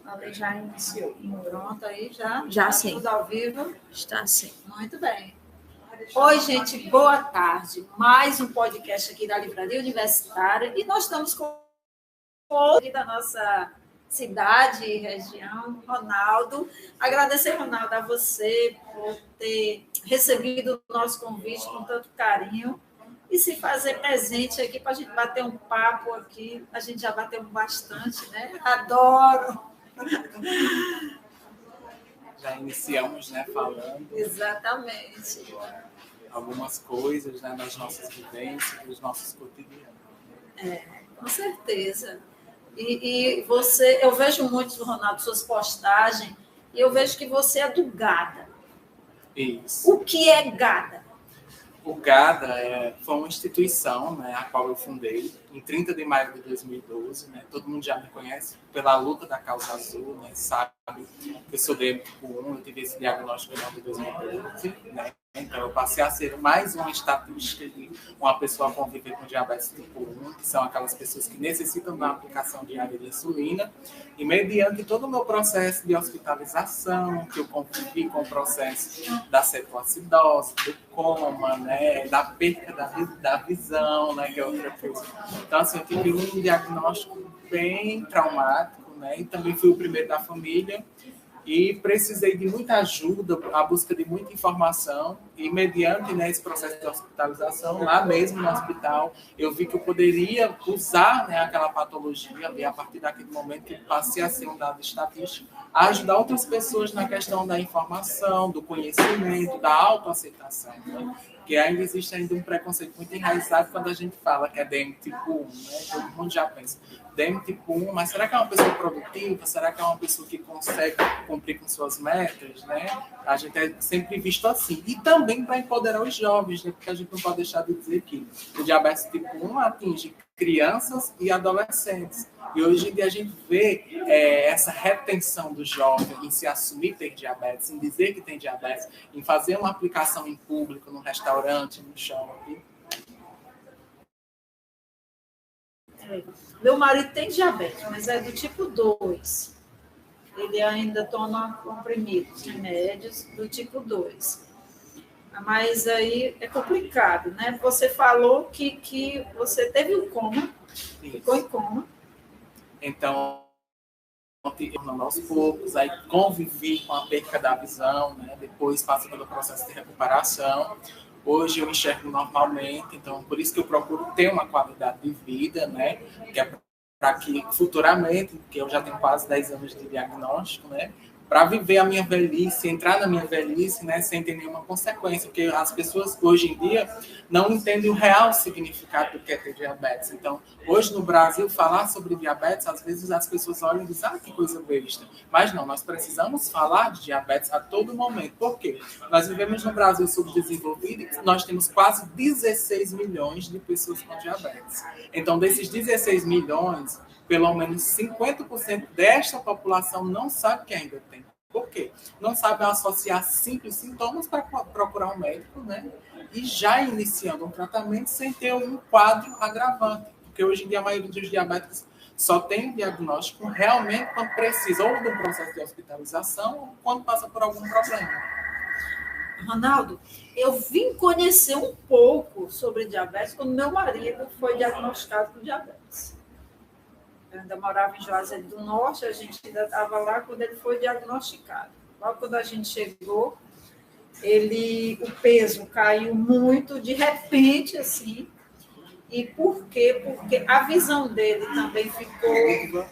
Ali já iniciou. Pronto, aí já Já sim. tudo ao vivo. Está sim. Muito bem. Oi, gente, boa tarde. Mais um podcast aqui da Livraria Universitária. E nós estamos com o da nossa cidade e região, Ronaldo. Agradecer, Ronaldo, a você por ter recebido o nosso convite com tanto carinho e se fazer presente aqui para a gente bater um papo aqui. A gente já bateu bastante, né? Adoro! Já iniciamos, né, falando Exatamente. algumas coisas, né, das nossas vivências, dos nossos cotidianos. Com certeza. E você, eu vejo muito, Ronaldo, suas postagens, e eu vejo que você é do GADA. Isso. O que é GADA? O GADA foi uma instituição, né, a qual eu fundei em 30 de maio de 2012. Né? Todo mundo já me conhece pela luta da causa azul, né? Sabe que eu sou DM tipo 1, eu tive esse diagnóstico em 2012. Né? Então, eu passei a ser mais uma estatística de uma pessoa a conviver com diabetes tipo 1, que são aquelas pessoas que necessitam da aplicação diária de insulina. E mediante todo o meu processo de hospitalização, que eu convivi com o processo da cetoacidose, do coma, né, da perca da visão, né, que é outra coisa. Então, assim, eu tive um diagnóstico bem traumático, né, e também fui o primeiro da família. E precisei de muita ajuda, a busca de muita informação, e mediante, né, esse processo de hospitalização, lá mesmo no hospital, eu vi que eu poderia usar, né, aquela patologia, e a partir daquele momento que passei a ser um dado estatístico, a ajudar outras pessoas na questão da informação, do conhecimento, da autoaceitação, né? Porque ainda existe ainda um preconceito muito enraizado quando a gente fala que é DM tipo 1, né? Todo mundo já pensa, DM tipo 1, mas será que é uma pessoa produtiva? Será que é uma pessoa que consegue cumprir com suas metas, né? A gente é sempre visto assim. E também para empoderar os jovens, né? Porque a gente não pode deixar de dizer que o diabetes tipo 1 atinge crianças e adolescentes. E hoje em dia a gente vê essa retenção do jovem em se assumir ter diabetes, em dizer que tem diabetes, em fazer uma aplicação em público, num restaurante, no shopping. Meu marido tem diabetes, mas é do tipo 2. Ele ainda toma comprimidos, remédios do tipo 2. Mas aí é complicado, né? Você falou que você teve um coma, ficou em coma. Então, aos poucos, aí convivi com a perca da visão, né? Depois passei pelo processo de recuperação. Hoje eu enxergo normalmente, então por isso que eu procuro ter uma qualidade de vida, né? Que é para que futuramente, porque eu já tenho quase 10 anos de diagnóstico, né? Para viver a minha velhice, entrar na minha velhice, né, sem ter nenhuma consequência, porque as pessoas hoje em dia não entendem o real significado do que é ter diabetes. Então, hoje no Brasil, falar sobre diabetes, às vezes as pessoas olham e dizem, que coisa besta. Mas não, nós precisamos falar de diabetes a todo momento. Por quê? Nós vivemos no Brasil subdesenvolvido e nós temos quase 16 milhões de pessoas com diabetes. Então, desses 16 milhões, pelo menos 50% desta população não sabe que ainda tem. Por quê? Não sabe associar simples sintomas para procurar um médico, né? E já iniciando um tratamento sem ter um quadro agravante. Porque hoje em dia a maioria dos diabéticos só tem diagnóstico realmente quando precisa ou do processo de hospitalização ou quando passa por algum problema. Ronaldo, eu vim conhecer um pouco sobre diabetes quando meu marido foi diagnosticado com diabetes. Eu ainda morava em Juazeiro do Norte, a gente ainda estava lá quando ele foi diagnosticado. Logo quando a gente chegou, o peso caiu muito, de repente, assim. E por quê? Porque a visão dele também ficou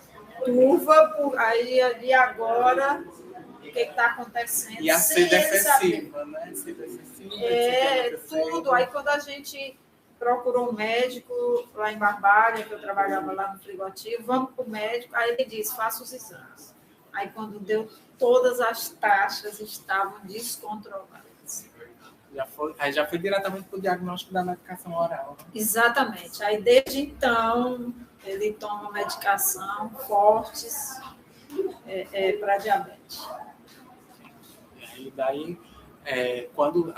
turva, aí agora, o que está acontecendo? E a sede excessiva, né? Tudo. Aí quando a gente procurou um médico lá em Barbalha, que eu trabalhava lá no Frigoativo, vamos para o médico, aí ele disse, faça os exames. Aí quando deu, todas as taxas estavam descontroladas. Já foi diretamente para o diagnóstico da medicação oral. Né? Exatamente. Aí desde então, ele toma medicação fortes para diabetes. E daí, quando...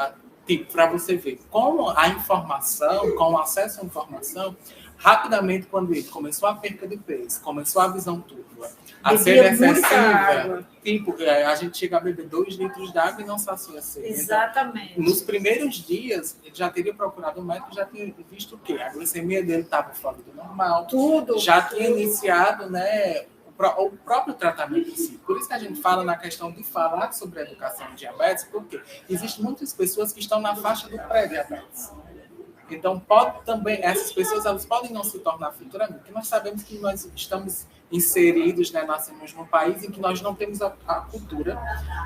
para você ver como a informação, com o acesso à informação, rapidamente, quando ele começou a perca de peso, começou a visão turva, a sede excessiva, tipo, a gente chega a beber 2 litros de água e não sacia a sede. Exatamente. Então, nos primeiros dias, ele já teria procurado um médico, já tinha visto o quê? A glicemia dele estava fora do normal. Já tinha iniciado, né, o próprio tratamento em si. Por isso que a gente fala na questão de falar sobre a educação de diabetes, porque existem muitas pessoas que estão na faixa do pré-diabetes. Então, essas pessoas elas podem não se tornar futuramente, porque nós sabemos que nós estamos inseridos, né, nascemos num país em que nós não temos a cultura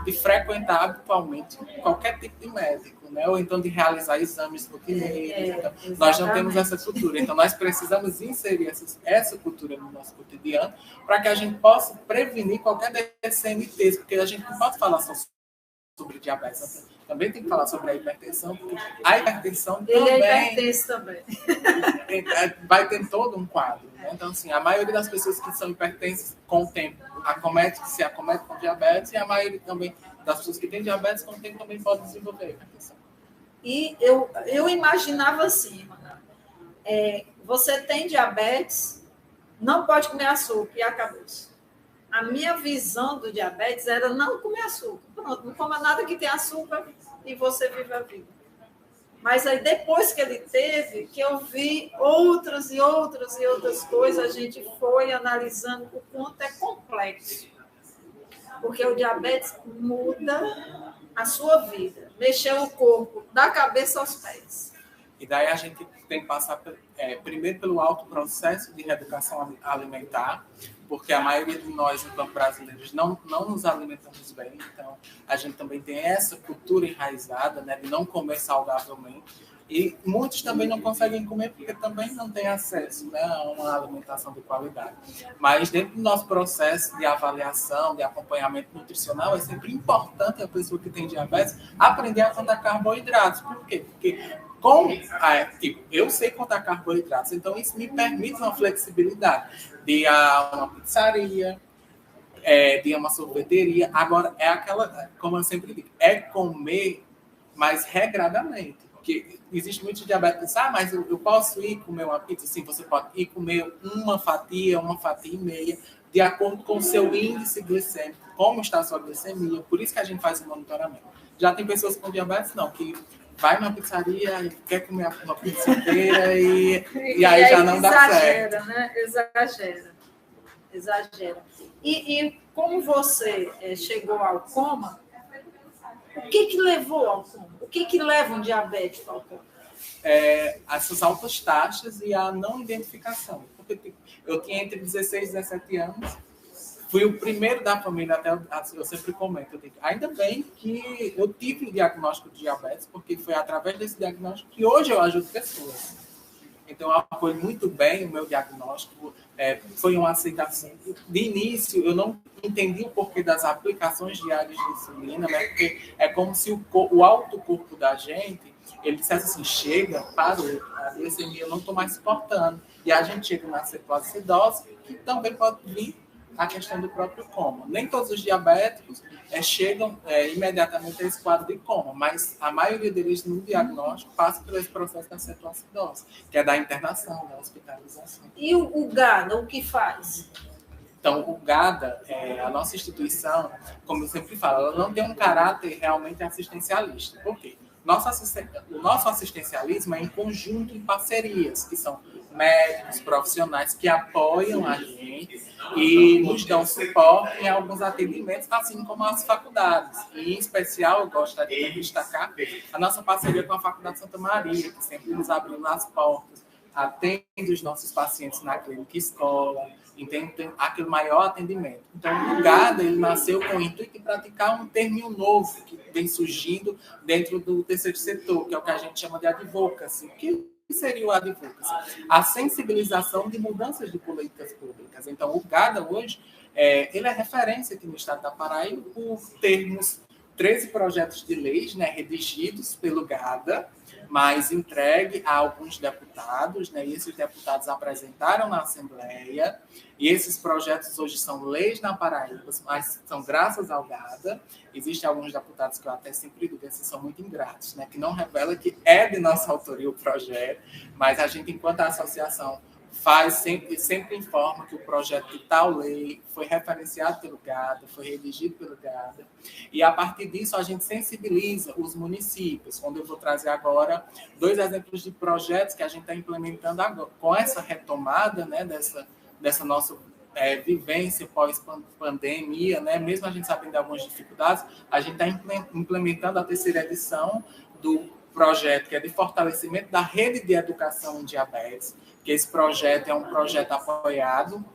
de frequentar habitualmente qualquer tipo de médico, né, ou então de realizar exames rotineiros. Então, nós não temos essa cultura. Então, nós precisamos inserir essa cultura no nosso cotidiano para que a gente possa prevenir qualquer DSM-T, porque a gente não pode falar só sobre diabetes. Também tem que falar sobre a hipertensão, porque a hipertensão também vai ter todo um quadro. Né? Então, assim, a maioria das pessoas que são hipertensas, com o tempo, se acomete com diabetes, e a maioria também das pessoas que têm diabetes, com o tempo, também podem desenvolver hipertensão. E eu imaginava assim, você tem diabetes, não pode comer açúcar, e acabou-se. A minha visão do diabetes era não comer açúcar. Pronto, não coma nada que tem açúcar e você vive a vida. Mas aí, depois que ele teve, que eu vi outras e outras e outras coisas, a gente foi analisando o quanto é complexo. Porque o diabetes muda a sua vida, mexeu o corpo da cabeça aos pés. E daí a gente tem que passar primeiro pelo alto processo de reeducação alimentar, porque a maioria de nós, enquanto brasileiros, não nos alimentamos bem. Então, a gente também tem essa cultura enraizada, né, de não comer saudavelmente. E muitos também não conseguem comer porque também não têm acesso, né, a uma alimentação de qualidade. Mas dentro do nosso processo de avaliação, de acompanhamento nutricional, é sempre importante a pessoa que tem diabetes aprender a contar carboidratos. Por quê? Porque eu sei contar carboidratos, então isso me permite uma flexibilidade de ir a uma pizzaria, de ir a uma sorveteria. Agora, como eu sempre digo, é comer mais regradamente. Porque existe muitos diabéticos, mas eu posso ir comer uma pizza? Sim, você pode ir comer uma fatia e meia, de acordo com o seu índice glicêmico, como está a sua glicemia. Por isso que a gente faz o monitoramento. Já tem pessoas com diabetes, não, que vai numa pizzaria e quer comer uma pizza inteira e aí já não dá certo. Né? Exagera. E como você chegou ao coma, o que levou ao coma? O que leva um diabético ao coma? Essas altas taxas e a não identificação. Porque eu tinha entre 16 e 17 anos, fui o primeiro da família, até eu sempre comento, ainda bem que eu tive o diagnóstico de diabetes, porque foi através desse diagnóstico que hoje eu ajudo pessoas. Então, eu apoio muito bem o meu diagnóstico, foi uma aceitação. De início, eu não entendi o porquê das aplicações diárias de insulina, né? Porque é como se o alto corpo da gente, ele dissesse assim, chega, parou, a glicemia eu não estou mais suportando. E a gente chega na cetoacidose, que também pode vir a questão do próprio coma. Nem todos os diabéticos chegam imediatamente a esse quadro de coma, mas a maioria deles no diagnóstico passa por esse processo da cetoacidose, que é da internação, da hospitalização. E o GADA, o que faz? Então, o GADA, a nossa instituição, como eu sempre falo, ela não tem um caráter realmente assistencialista. Por quê? O nosso assistencialismo é em conjunto, em parcerias, que são médicos, profissionais que apoiam a gente e nos dão suporte em alguns atendimentos, assim como as faculdades. E, em especial, eu gostaria de destacar a nossa parceria com a Faculdade Santa Maria, que sempre nos abriu as portas, atende os nossos pacientes na clínica escola, tem aquele maior atendimento. Então, o GADA, ele nasceu com o intuito de praticar um termo novo que vem surgindo dentro do terceiro setor, que é o que a gente chama de advocacy. O que seria o advocacy? A sensibilização de mudanças de políticas públicas. Então, o GADA hoje, ele é referência aqui no estado da Paraíba por termos 13 projetos de leis, né, redigidos pelo GADA, mas entregue a alguns deputados, né, e esses deputados apresentaram na Assembleia, e esses projetos hoje são leis na Paraíba, mas são graças ao GADA. Existem alguns deputados que eu até sempre digo, esses são muito ingratos, né, que não revela que é de nossa autoria o projeto, mas a gente, enquanto a associação, sempre informa que o projeto de tal lei foi referenciado pelo GADA, foi redigido pelo GADA, e a partir disso a gente sensibiliza os municípios, onde eu vou trazer agora 2 exemplos de projetos que a gente está implementando agora, com essa retomada, né, dessa nossa vivência pós-pandemia, né, mesmo a gente sabendo de algumas dificuldades, a gente está implementando a 3ª edição do projeto que é de fortalecimento da rede de educação em diabetes, que esse projeto é um projeto apoiado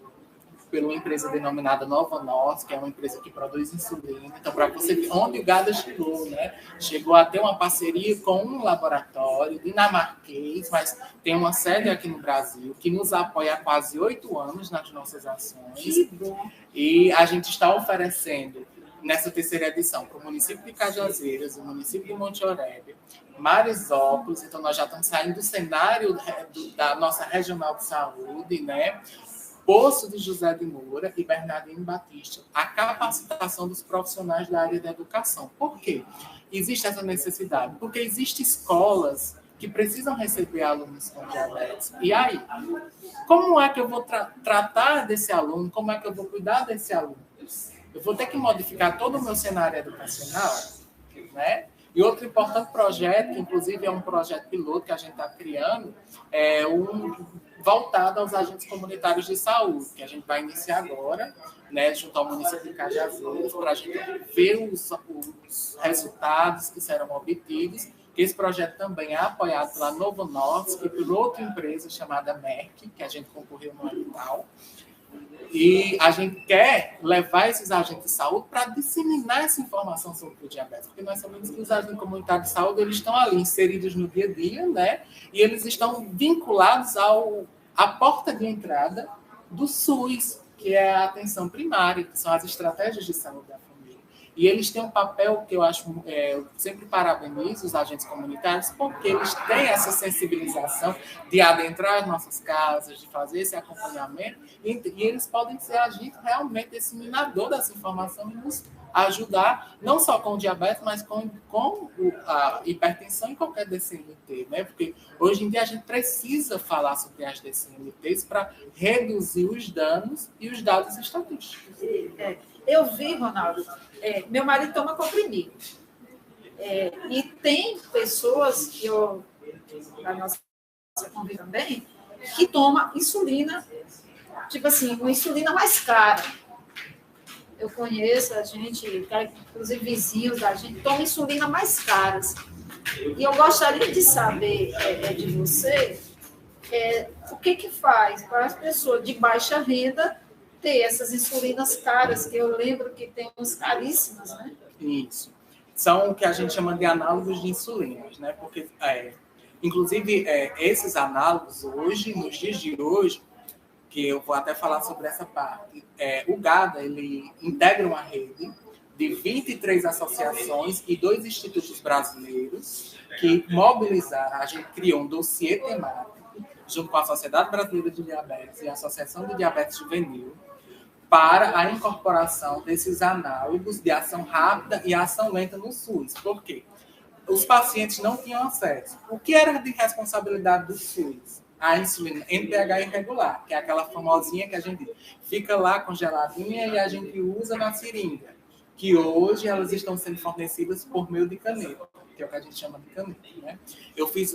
por uma empresa denominada Nova Norte, que é uma empresa que produz insulina. Então, para você ver onde o GADA chegou, né? Chegou a ter uma parceria com um laboratório dinamarquês, mas tem uma sede aqui no Brasil, que nos apoia há quase 8 anos nas nossas ações. Que bom. E a gente está oferecendo, nessa 3ª edição, para o município de Cajazeiras, o município de Monte Orébia, Marisópolis, então nós já estamos saindo do cenário da nossa regional de saúde, né? Poço de José de Moura e Bernardino Batista, a capacitação dos profissionais da área da educação. Por quê? Existe essa necessidade? Porque existem escolas que precisam receber alunos com diabetes. E aí, como é que eu vou tratar desse aluno? Como é que eu vou cuidar desse aluno? Eu vou ter que modificar todo o meu cenário educacional, né? E outro importante projeto, que inclusive é um projeto piloto que a gente está criando, é voltado aos agentes comunitários de saúde, que a gente vai iniciar agora, né, junto ao município de Cajazeiras, para a gente ver os resultados que serão obtidos. Esse projeto também é apoiado pela Novo Norte e por outra empresa chamada Merck, que a gente concorreu no edital. E a gente quer levar esses agentes de saúde para disseminar essa informação sobre o diabetes, porque nós sabemos que os agentes comunitários de saúde eles estão ali inseridos no dia a dia, né? E eles estão vinculados à porta de entrada do SUS, que é a atenção primária, que são as estratégias de saúde da família. E eles têm um papel que eu acho, eu sempre parabenizo os agentes comunitários, porque eles têm essa sensibilização de adentrar as nossas casas, de fazer esse acompanhamento, e eles podem ser agentes realmente disseminador dessa informação e nos ajudar, não só com o diabetes, mas com a hipertensão e qualquer DCMT, né? Porque hoje em dia a gente precisa falar sobre as DCMTs para reduzir os danos e os dados estatísticos. Eu vi, Ronaldo, meu marido toma comprimido. E tem pessoas que da nossa convívio também, que toma insulina, tipo assim, uma insulina mais cara. Eu conheço a gente, inclusive vizinhos da gente, toma insulina mais caras. E eu gostaria de saber de você o que faz para as pessoas de baixa renda ter essas insulinas caras, que eu lembro que tem uns caríssimas, né? Isso. São o que a gente chama de análogos de insulinas, né? Porque, inclusive, esses análogos hoje, nos dias de hoje, que eu vou até falar sobre essa parte, o GADA, ele integra uma rede de 23 associações e 2 institutos brasileiros que mobilizaram, a gente criou um dossiê temático, junto com a Sociedade Brasileira de Diabetes e a Associação de Diabetes Juvenil, para a incorporação desses análogos de ação rápida e ação lenta no SUS. Por quê? Os pacientes não tinham acesso. O que era de responsabilidade do SUS? A insulina NPH irregular, que é aquela famosinha que a gente fica lá congeladinha e a gente usa na seringa, que hoje elas estão sendo fornecidas por meio de caneta, que é o que a gente chama de caneta, né? Eu fiz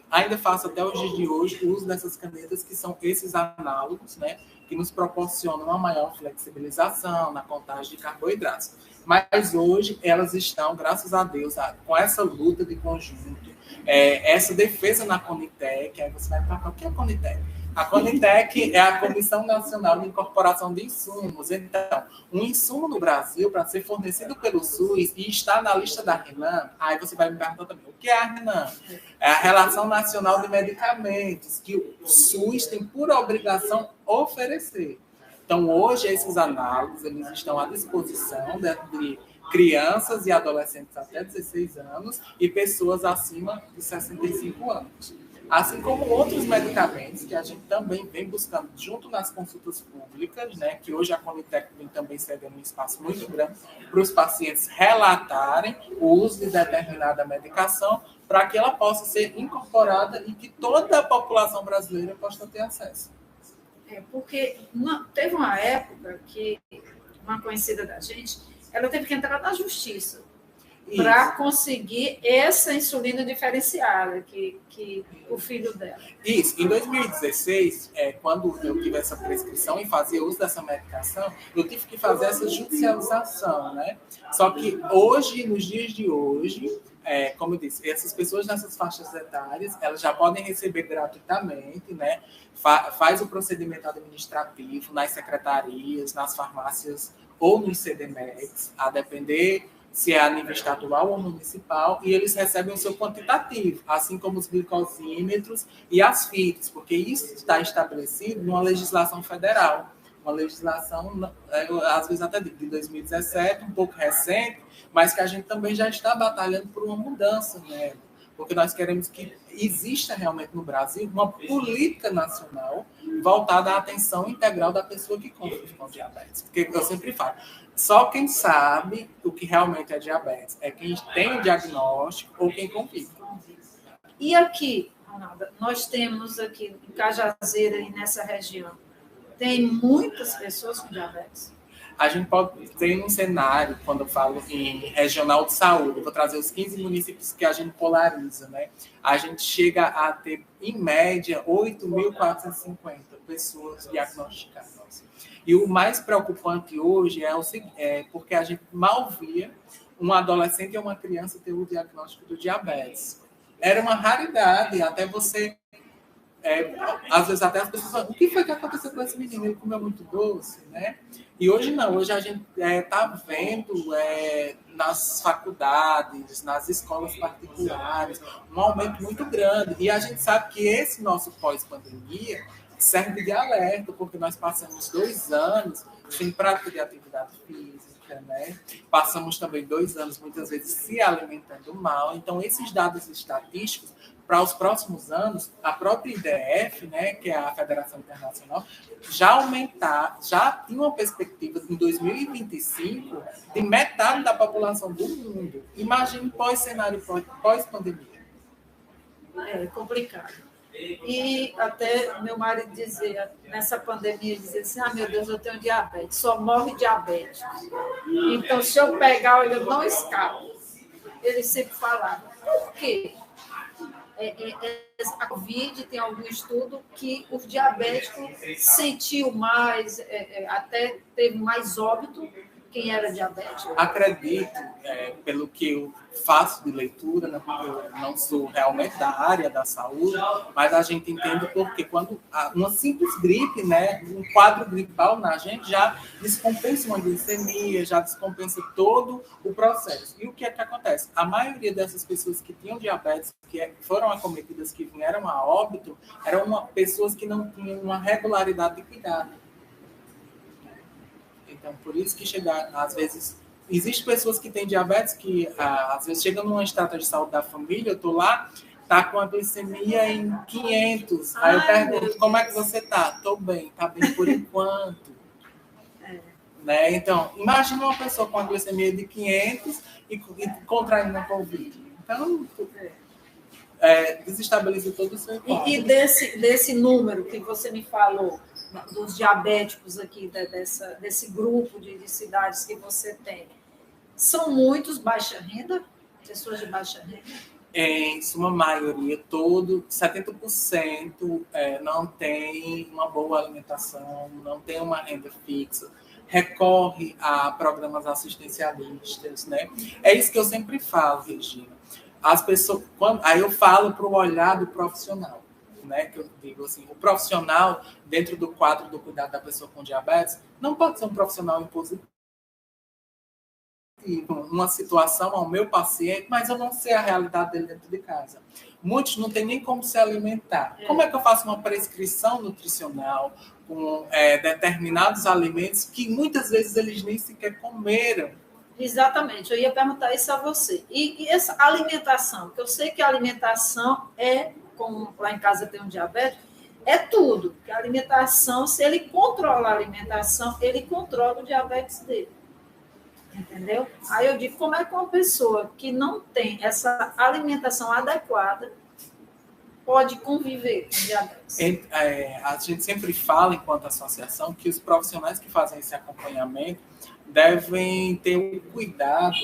ainda faço até os dias de hoje o uso dessas canetas, que são esses análogos, né, que nos proporcionam uma maior flexibilização na contagem de carboidratos. Mas hoje elas estão, graças a Deus, com essa luta de conjunto, essa defesa na Conitec. Aí você vai falar, o que é a Conitec? A Conitec é a Comissão Nacional de Incorporação de Insumos. Então, um insumo no Brasil, para ser fornecido pelo SUS e estar na lista da RENAM, aí você vai me perguntar também, o que é a RENAM? É a Relação Nacional de Medicamentos, que o SUS tem por obrigação oferecer. Então, hoje, esses análogos eles estão à disposição de crianças e adolescentes até 16 anos e pessoas acima de 65 anos. Assim como outros medicamentos que a gente também vem buscando junto nas consultas públicas, né, que hoje a Conitec vem também cedendo um espaço muito grande para os pacientes relatarem o uso de determinada medicação para que ela possa ser incorporada e que toda a população brasileira possa ter acesso. Porque teve uma época que uma conhecida da gente, ela teve que entrar na justiça para conseguir essa insulina diferenciada que o filho dela. Isso. Em 2016, quando eu tive essa prescrição e fazia uso dessa medicação, eu tive que fazer essa judicialização, né? Só que hoje, nos dias de hoje, como eu disse, essas pessoas nessas faixas etárias, elas já podem receber gratuitamente, né? Faz o procedimento administrativo nas secretarias, nas farmácias ou nos CDMEDs, a depender se é a nível estadual ou municipal, e eles recebem o seu quantitativo, assim como os glicosímetros e as FITs, porque isso está estabelecido numa legislação federal, uma legislação, às vezes até de 2017, um pouco recente, mas que a gente também já está batalhando por uma mudança nela, porque nós queremos que exista realmente no Brasil uma política nacional voltada à atenção integral da pessoa que convive com diabetes. Porque eu sempre falo, só quem sabe o que realmente é diabetes é quem tem o diagnóstico ou quem convive. E aqui, Ronalda, nós temos aqui em Cajazeiras e nessa região, tem muitas pessoas com diabetes. A gente pode ter um cenário, quando eu falo em regional de saúde, eu vou trazer os 15 municípios que a gente polariza, né? A gente chega a ter, em média, 8.450 pessoas diagnosticadas. E o mais preocupante hoje é porque a gente mal via um adolescente ou uma criança ter o diagnóstico do diabetes. Era uma raridade, até você... às vezes até as pessoas falam, o que foi que aconteceu com esse menino? Ele comeu muito doce, né? E hoje não, hoje a gente está vendo nas faculdades, nas escolas particulares, um aumento muito grande. E a gente sabe que esse nosso pós-pandemia serve de alerta, porque nós passamos 2 anos sem prática de atividade física, né? Passamos também 2 anos, muitas vezes, se alimentando mal. Então, esses dados estatísticos, para os próximos anos, a própria IDF, né, que é a Federação Internacional, já tinha uma perspectiva em 2025 de metade da população do mundo. Imagine pós-cenário, pós-pandemia. É complicado. E até meu marido dizia, nessa pandemia, dizia assim, meu Deus, eu tenho diabetes, só morre diabético. Então, se eu pegar, eu não escapo. Ele sempre falava, por quê? A Covid tem algum estudo que os diabéticos sentiu mais, até teve mais óbito quem era diabético. Acredito, pelo que eu faço de leitura, né, porque eu não sou realmente da área da saúde, mas a gente entende porque quando uma simples gripe, né, um quadro gripal na gente já descompensa uma glicemia, já descompensa todo o processo. E o que é que acontece? A maioria dessas pessoas que tinham diabetes, que foram acometidas, que vieram a óbito, eram pessoas que não tinham uma regularidade de cuidado. Então, por isso que às vezes, existem pessoas que têm diabetes que, às vezes, chegam numa estrata de saúde da família, eu estou lá, está com a glicemia em 500. Aí eu pergunto, como é que você está? Estou bem, está bem por enquanto. Né? Então, imagina uma pessoa com a glicemia de 500 e contraindo a Covid. Então, desestabiliza todo o seu corpo. E desse número que você me falou, dos diabéticos aqui, desse grupo de cidades que você tem, são muitos baixa renda? Pessoas de baixa renda? Em sua maioria, 70% não tem uma boa alimentação, não tem uma renda fixa, recorre a programas assistencialistas, né? É isso que eu sempre falo, Regina. As pessoas, aí eu falo para o olhar do profissional, né? Que eu digo assim, o profissional, dentro do quadro do cuidado da pessoa com diabetes, não pode ser um profissional impositivo. Uma situação ao meu paciente, mas eu não sei a realidade dele dentro de casa. Muitos não têm nem como se alimentar. Como é que eu faço uma prescrição nutricional com determinados alimentos que muitas vezes eles nem sequer comeram? Exatamente, eu ia perguntar isso a você. E essa alimentação, porque eu sei que a alimentação como lá em casa tem um diabético, é tudo. Porque a alimentação, se ele controla a alimentação, ele controla o diabetes dele. Entendeu? Aí eu digo, como é que uma pessoa que não tem essa alimentação adequada pode conviver com diabetes? A gente sempre fala, enquanto associação, que os profissionais que fazem esse acompanhamento devem ter o cuidado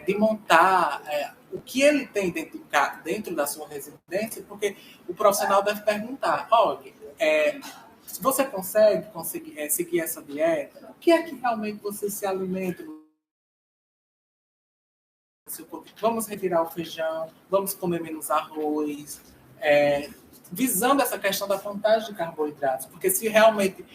de montar o que ele tem dentro da sua residência, porque o profissional deve perguntar, olha, se você consegue seguir essa dieta, o que é que realmente você se alimenta? Vamos retirar o feijão, vamos comer menos arroz, visando essa questão da vantagem de carboidratos, porque se realmente,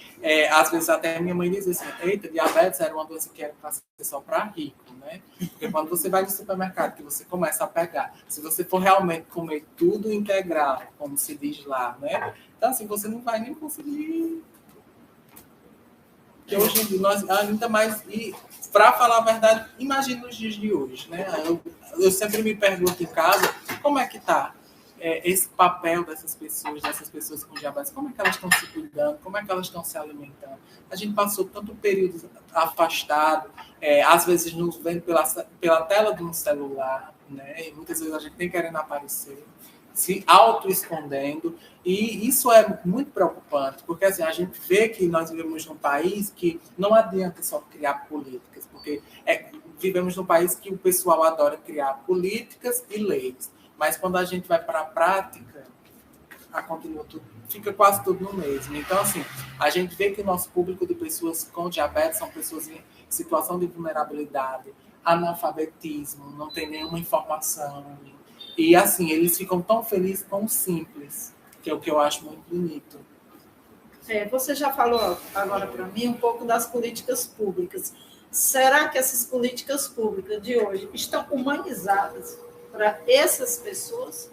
às vezes até minha mãe diz assim, eita, diabetes era uma doença que era para ser só para rico, né? Porque quando você vai no supermercado, que você começa a pegar, se você for realmente comer tudo integral, como se diz lá, né? Então, assim, você não vai nem conseguir... Que hoje em dia, nós ainda mais... E, para falar a verdade, imagina os dias de hoje, né? Eu sempre me pergunto em casa, como é que está esse papel dessas pessoas com diabetes, como é que elas estão se cuidando, como é que elas estão se alimentando. A gente passou tanto período afastado, às vezes nos vendo pela tela de um celular, né? E muitas vezes a gente nem querendo aparecer, se auto-escondendo, e isso é muito preocupante, porque assim, a gente vê que nós vivemos num país que não adianta só criar políticas, porque vivemos num país que o pessoal adora criar políticas e leis, mas quando a gente vai para a prática, fica quase tudo no mesmo. Então, assim, a gente vê que o nosso público de pessoas com diabetes são pessoas em situação de vulnerabilidade, analfabetismo, não tem nenhuma informação. E, assim, eles ficam tão felizes com o simples, que é o que eu acho muito bonito. Você já falou agora para mim um pouco das políticas públicas. Será que essas políticas públicas de hoje estão humanizadas para essas pessoas?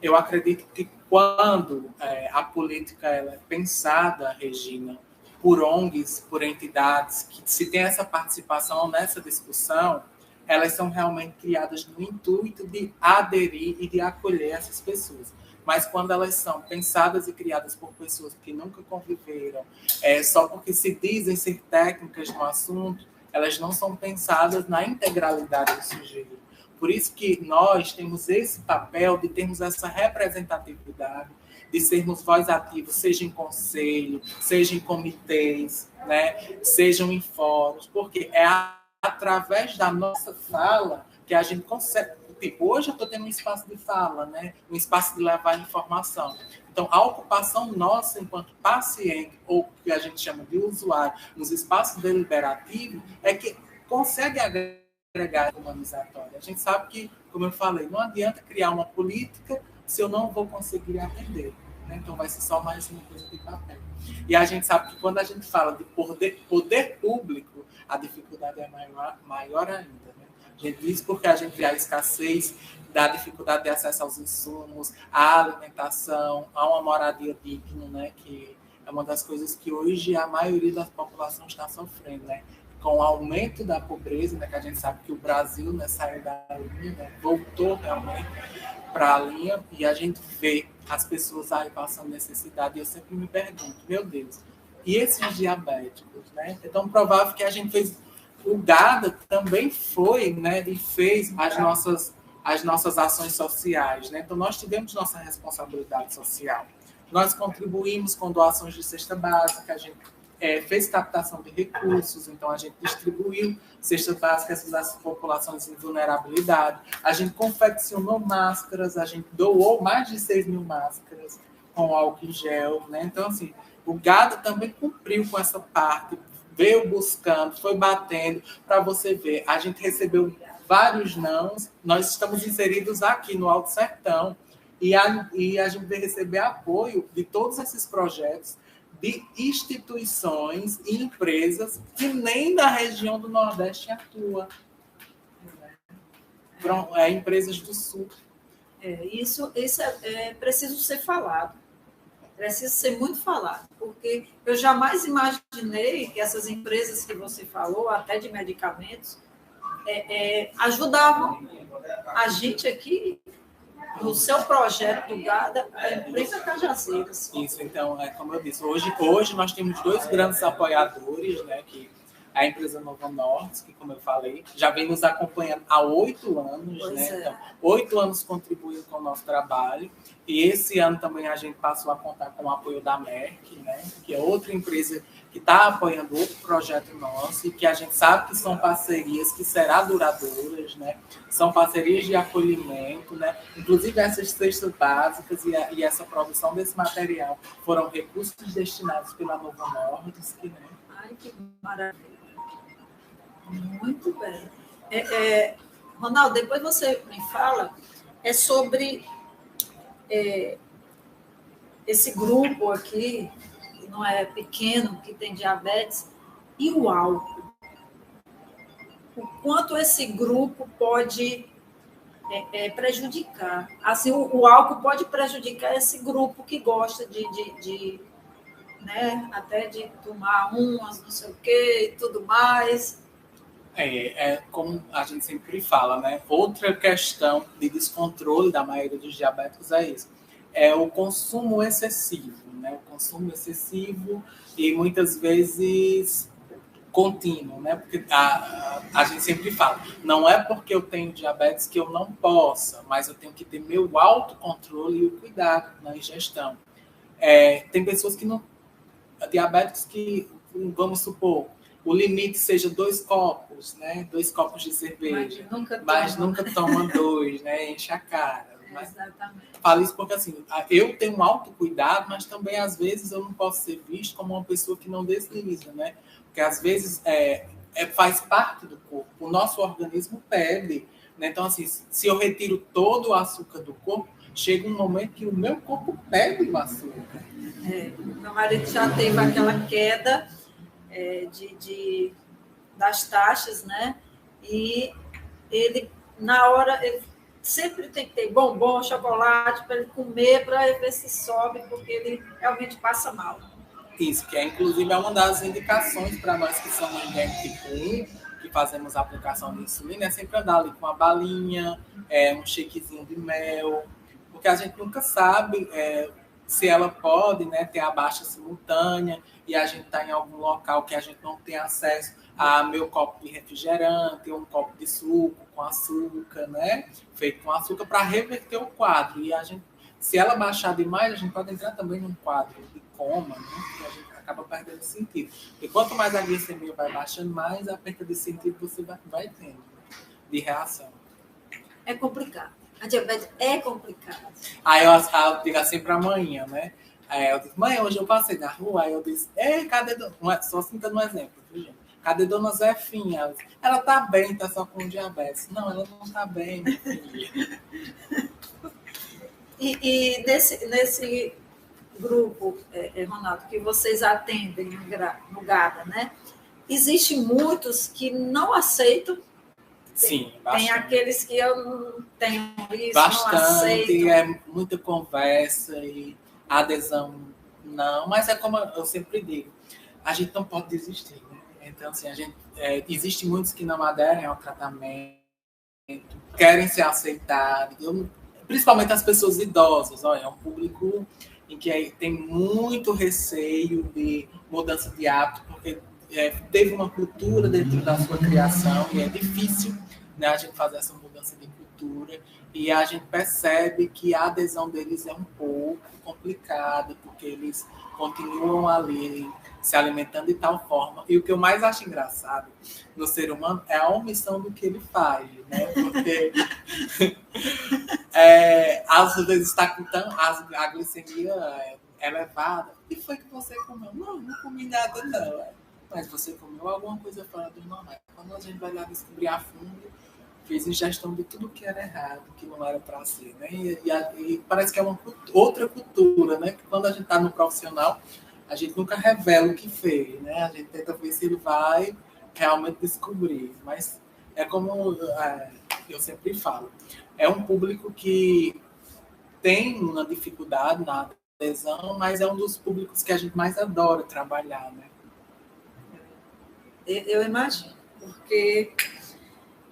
Eu acredito que quando a política ela é pensada, Regina, por ONGs, por entidades, que se tem essa participação nessa discussão, elas são realmente criadas no intuito de aderir e de acolher essas pessoas. Mas quando elas são pensadas e criadas por pessoas que nunca conviveram, só porque se dizem ser técnicas no assunto, elas não são pensadas na integralidade do sujeito. Por isso que nós temos esse papel de termos essa representatividade, de sermos voz ativa, seja em conselho, seja em comitês, né? Sejam em fóruns, porque é através da nossa fala que a gente consegue... Tipo, hoje eu estou tendo um espaço de fala, né? Um espaço de levar informação. Então, a ocupação nossa enquanto paciente, ou que a gente chama de usuário, nos espaços deliberativos, é que consegue agregar humanizatória. A gente sabe que, como eu falei, não adianta criar uma política se eu não vou conseguir atender. Né? Então, vai ser só mais uma coisa de papel. E a gente sabe que quando a gente fala de poder público, a dificuldade é maior ainda. Né? A gente diz porque a gente vê a escassez da dificuldade de acesso aos insumos, à alimentação, a uma moradia digna, né? Que é uma das coisas que hoje a maioria da população está sofrendo, né? Com o aumento da pobreza, né? Que a gente sabe que o Brasil, né, saiu da linha, né? Voltou realmente para a linha, e a gente vê as pessoas aí passando necessidade, e eu sempre me pergunto, meu Deus, e esses diabéticos, né? É tão provável que a gente fez... O GADA também foi, né, e fez as nossas ações sociais, né? Então, nós tivemos nossa responsabilidade social. Nós contribuímos com doações de cesta básica, a gente fez captação de recursos, então a gente distribuiu cestas básicas das populações em vulnerabilidade, a gente confeccionou máscaras, a gente doou mais de 6 mil máscaras com álcool em gel, né? Então, assim, o GADA também cumpriu com essa parte, veio buscando, foi batendo, para você ver, a gente recebeu vários nãos, nós estamos inseridos aqui no Alto Sertão, e a gente vai receber apoio de todos esses projetos, de instituições e empresas que nem na região do Nordeste atua. Empresas do Sul. Isso é preciso ser falado. Precisa ser muito falado, porque eu jamais imaginei que essas empresas que você falou, até de medicamentos, ajudavam a gente aqui no seu projeto do GADA, a empresa Cajazeiras. Isso, então, como eu disse, hoje nós temos 2 grandes apoiadores, né, que a empresa Novo Norte, que, como eu falei, já vem nos acompanhando há 8 anos, Pois né? é. Então, 8 anos contribuindo com o nosso trabalho. E esse ano também a gente passou a contar com o apoio da Merck, né? Que é outra empresa que está apoiando outro projeto nosso e que a gente sabe que são parcerias que serão duradouras, né? São parcerias de acolhimento, né? Inclusive essas cestas básicas e essa produção desse material foram recursos destinados pela Novo Nordisk, né? Ai, que maravilha. Muito bem. Ronaldo, depois você me fala sobre esse grupo aqui, que não é pequeno, que tem diabetes, e o álcool. O quanto esse grupo pode prejudicar. Assim, o álcool pode prejudicar esse grupo que gosta né, até de tomar umas, não sei o quê e tudo mais. Como a gente sempre fala, né? Outra questão de descontrole da maioria dos diabéticos é isso. É o consumo excessivo, né? O consumo excessivo e muitas vezes contínuo, né? Porque a gente sempre fala, não é porque eu tenho diabetes que eu não possa, mas eu tenho que ter meu autocontrole e o cuidado na ingestão. Tem pessoas que não... Diabéticos que, vamos supor, o limite seja 2 copos, né? 2 copos de cerveja. Mas nunca toma 2, né? Enche a cara. Exatamente. Falo isso porque, assim, eu tenho um autocuidado, mas também, às vezes, eu não posso ser visto como uma pessoa que não desliza, né? Porque, às vezes, faz parte do corpo. O nosso organismo pede, né? Então, assim, se eu retiro todo o açúcar do corpo, chega um momento que o meu corpo pede o açúcar. Meu marido já teve aquela queda das taxas, né? E ele, na hora, ele sempre tem que ter bombom, chocolate para ele comer, para ver se sobe, porque ele realmente passa mal. Isso, que inclusive é uma das indicações para nós que somos tipo 1, que fazemos a aplicação de insulina, é sempre andar ali com uma balinha, um shakezinho de mel, porque a gente nunca sabe se ela pode, né, ter a baixa simultânea e a gente está em algum local que a gente não tem acesso a meu copo de refrigerante, ou um copo de suco com açúcar, né, feito com açúcar para reverter o quadro. E a gente, se ela baixar demais, a gente pode entrar também num quadro de coma, né, que a gente acaba perdendo sentido. E quanto mais a glicemia vai baixando, mais a perda de sentido você vai tendo de reação. É complicado. A diabetes é complicada. Aí eu digo assim para a manhã, né? Aí eu disse, mãe, hoje eu passei na rua, aí eu disse, cadê dona... Só citando um exemplo, viu, gente? Cadê dona Zefinha? Ela tá bem, tá só com diabetes. Não, ela não tá bem, minha filha. E nesse grupo, Ronaldo, que vocês atendem no GADA, né? Existem muitos que não aceitam. Sim, bastante. Tem aqueles que eu não tenho isso, bastante, não aceito. É muita conversa e adesão não, mas é como eu sempre digo, a gente não pode desistir, né? Então, assim, existe muitos que não aderem ao tratamento, querem ser aceitados, principalmente as pessoas idosas, olha, é um público em que tem muito receio de mudança de hábito, porque teve uma cultura dentro da sua criação e é difícil, né, a gente fazer essa mudança de cultura e a gente percebe que a adesão deles é um pouco complicada, porque eles continuam ali se alimentando de tal forma. E o que eu mais acho engraçado no ser humano é a omissão do que ele faz, né? Porque às vezes está com a glicemia elevada. O que foi que você comeu? Não comi nada, não. Mas você comeu alguma coisa fora do normal. Quando a gente vai lá descobrir a fundo, fez ingestão de tudo que era errado, que não era para ser, né? E parece que é outra cultura, né? Que quando a gente está no profissional, a gente nunca revela o que fez, né? A gente tenta ver se ele vai realmente descobrir. Mas é como eu sempre falo, é um público que tem uma dificuldade na adesão, mas é um dos públicos que a gente mais adora trabalhar, né? Eu imagino, porque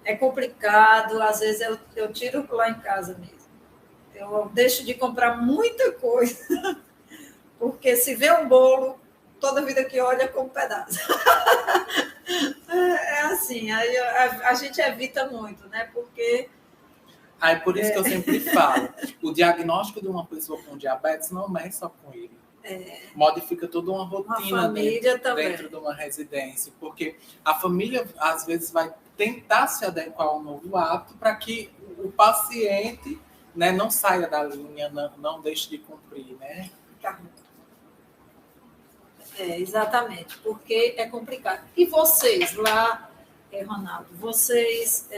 é complicado, às vezes eu tiro lá em casa mesmo. Eu deixo de comprar muita coisa, porque se vê um bolo, toda vida que olha, como um pedaço. assim, aí a gente evita muito, né? Porque... Aí, por isso que eu sempre falo, o diagnóstico de uma pessoa com diabetes não é só com ele. Modifica toda uma rotina dentro de uma residência, porque a família, às vezes, vai tentar se adequar ao novo hábito para que o paciente, né, não saia da linha, não deixe de cumprir, né? Exatamente, porque é complicado. E vocês lá, Ronaldo, vocês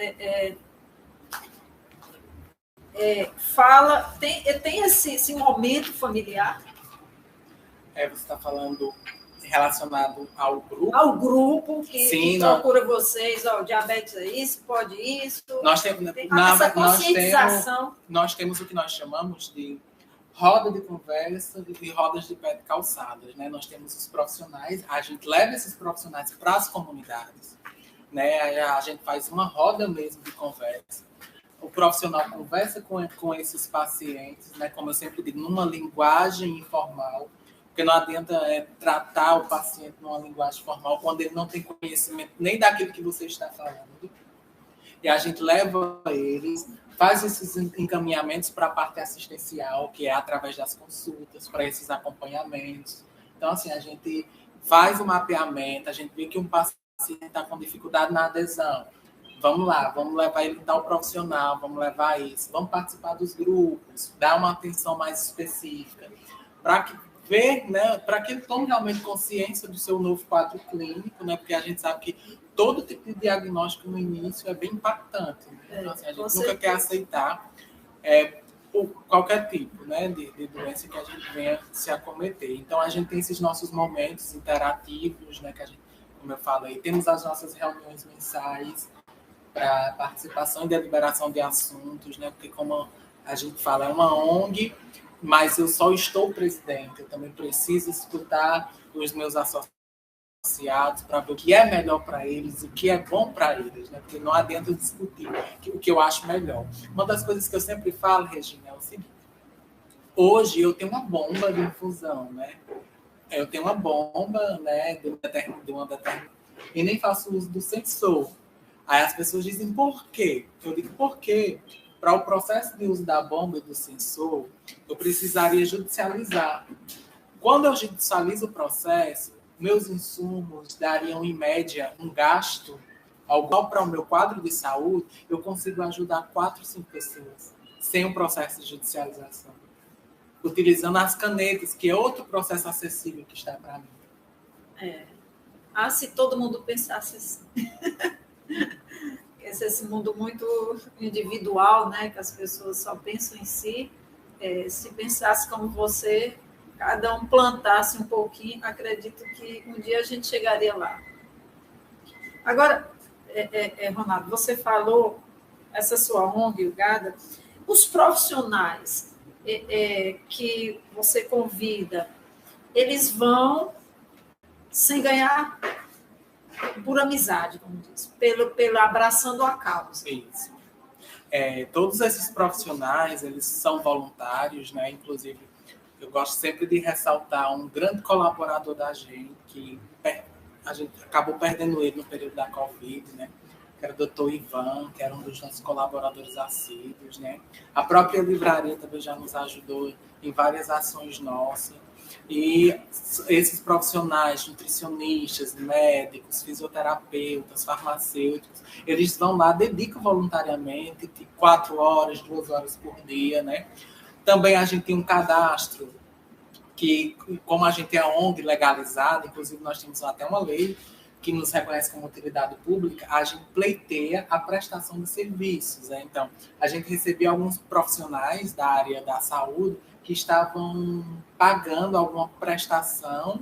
tem esse momento familiar? Você está falando relacionado ao grupo? Ao grupo que procura vocês, o diabetes é isso, pode isso. Nós temos essa conscientização. Nós temos o que nós chamamos de roda de conversa e rodas de pé de calçadas, né? Nós temos os profissionais, a gente leva esses profissionais para as comunidades, né? A gente faz uma roda mesmo de conversa. O profissional conversa com esses pacientes, né? Como eu sempre digo, numa linguagem informal, porque não adianta tratar o paciente numa linguagem formal quando ele não tem conhecimento nem daquilo que você está falando. E a gente leva eles, faz esses encaminhamentos para a parte assistencial, que é através das consultas, para esses acompanhamentos. Então, assim, a gente faz o mapeamento, a gente vê que um paciente está com dificuldade na adesão. Vamos lá, vamos levar ele tal profissional, vamos levar isso, vamos participar dos grupos, dar uma atenção mais específica, para que ver, né, para que ele tome realmente consciência do seu novo quadro clínico, né, porque a gente sabe que todo tipo de diagnóstico no início é bem impactante. Né? Então, assim, a gente nunca quer aceitar qualquer tipo, né, de doença que a gente venha se acometer. Então, a gente tem esses nossos momentos interativos, né, que a gente, como eu falei, temos as nossas reuniões mensais para participação e deliberação de assuntos, né, porque como a gente fala, é uma ONG, mas eu só estou presidente, eu também preciso escutar os meus associados para ver o que é melhor para eles, o que é bom para eles, né? Porque não adianta discutir o que eu acho melhor. Uma das coisas que eu sempre falo, Regina, é o seguinte: hoje eu tenho uma bomba de infusão, né? Eu tenho uma bomba, né, de uma determinada, e nem faço uso do sensor. Aí as pessoas dizem, por quê? Eu digo, por quê? Para o processo de uso da bomba e do sensor, eu precisaria judicializar. Quando eu judicializo o processo, meus insumos dariam, em média, um gasto igual para o meu quadro de saúde, eu consigo ajudar 4, 5 pessoas sem um processo de judicialização. Utilizando as canetas, que é outro processo acessível que está para mim. Se todo mundo pensasse assim. Esse mundo muito individual, né, que as pessoas só pensam em si, se pensasse como você, cada um plantasse um pouquinho, acredito que um dia a gente chegaria lá. Agora, Ronaldo, você falou, essa sua ONG, o GADA, os profissionais que você convida, eles vão sem ganhar por amizade, como diz, pelo abraçando a causa. Isso. Todos esses profissionais, eles são voluntários, né? Inclusive, eu gosto sempre de ressaltar um grande colaborador da gente, que a gente acabou perdendo ele no período da Covid, né? Que era o Dr. Ivan, que era um dos nossos colaboradores assíduos, né? A própria livraria também já nos ajudou em várias ações nossas. E esses profissionais, nutricionistas, médicos, fisioterapeutas, farmacêuticos, eles vão lá, dedicam voluntariamente 4 horas, 2 horas por dia, né? Também a gente tem um cadastro que, como a gente é ONG legalizada, inclusive nós temos até uma lei que nos reconhece como utilidade pública, a gente pleiteia a prestação de serviços, né? Então, a gente recebia alguns profissionais da área da saúde que estavam pagando alguma prestação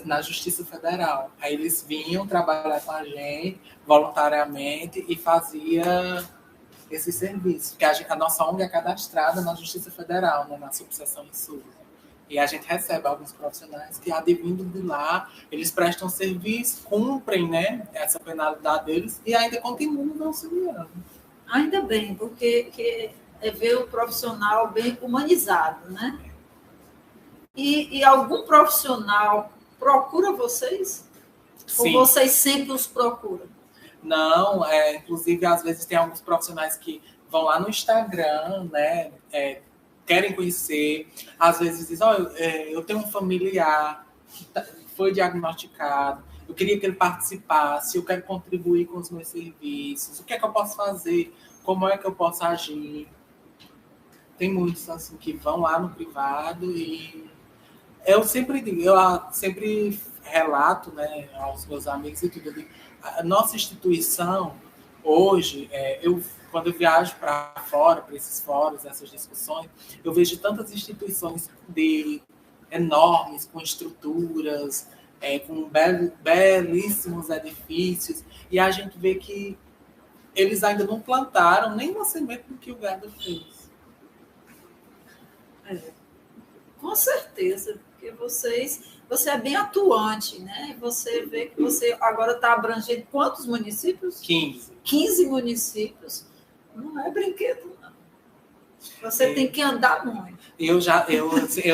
na Justiça Federal. Aí eles vinham trabalhar com a gente voluntariamente e fazia esse serviço, que a nossa ONG é cadastrada na Justiça Federal, né, na subseção de SUS. E a gente recebe alguns profissionais que, advindo de lá, eles prestam serviço, cumprem, né, essa penalidade deles e ainda continuam nos auxiliando. Ainda bem, porque é ver o profissional bem humanizado, né? E algum profissional procura vocês? Sim. Ou vocês sempre os procuram? Não, inclusive, às vezes tem alguns profissionais que vão lá no Instagram, né? Querem conhecer, às vezes dizem, eu tenho um familiar que foi diagnosticado, eu queria que ele participasse, eu quero contribuir com os meus serviços, o que é que eu posso fazer, como é que eu posso agir. Tem muitos assim que vão lá no privado e eu sempre digo, eu sempre relato, né, aos meus amigos e tudo, eu digo, a nossa instituição hoje, quando eu viajo para fora, para esses fóruns, essas discussões, eu vejo tantas instituições enormes, com estruturas, com belíssimos edifícios, e a gente vê que eles ainda não plantaram nem uma semente do que o Gado fez. Com certeza, porque você é bem atuante, né? Você vê que você agora está abrangendo quantos municípios? 15. 15 municípios. Não é brinquedo, não. Você tem que andar muito. Eu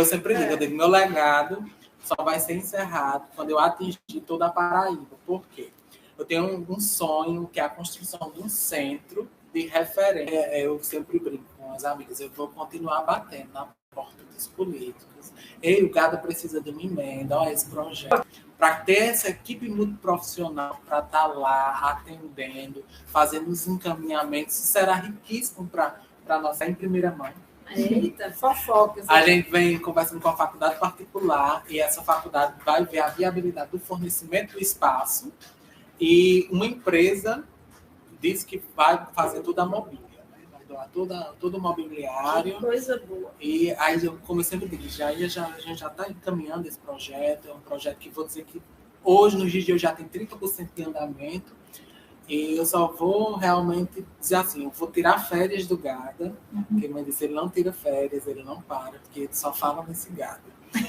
sempre digo, meu legado só vai ser encerrado quando eu atingir toda a Paraíba. Por quê? Eu tenho um sonho, que é a construção de um centro de referência. Eu sempre brinco com as amigas, eu vou continuar batendo na porta dos políticos. O Gado precisa de uma emenda, esse projeto. Para ter essa equipe muito profissional para estar lá atendendo, fazendo os encaminhamentos, isso será riquíssimo para nós em primeira mão. Eita, fofocas. A gente vem conversando com a faculdade particular e essa faculdade vai ver a viabilidade do fornecimento do espaço e uma empresa disse que vai fazer toda a mobília, né? Vai doar todo o mobiliário. Que coisa boa. E aí, como eu sempre digo, a gente já está encaminhando esse projeto, é um projeto que vou dizer que hoje, nos dias de hoje, já tem 30% de andamento. E eu só vou realmente dizer assim, eu vou tirar férias do Gada, porque a mãe disse, ele não tira férias, ele não para, porque ele só fala nesse Gada.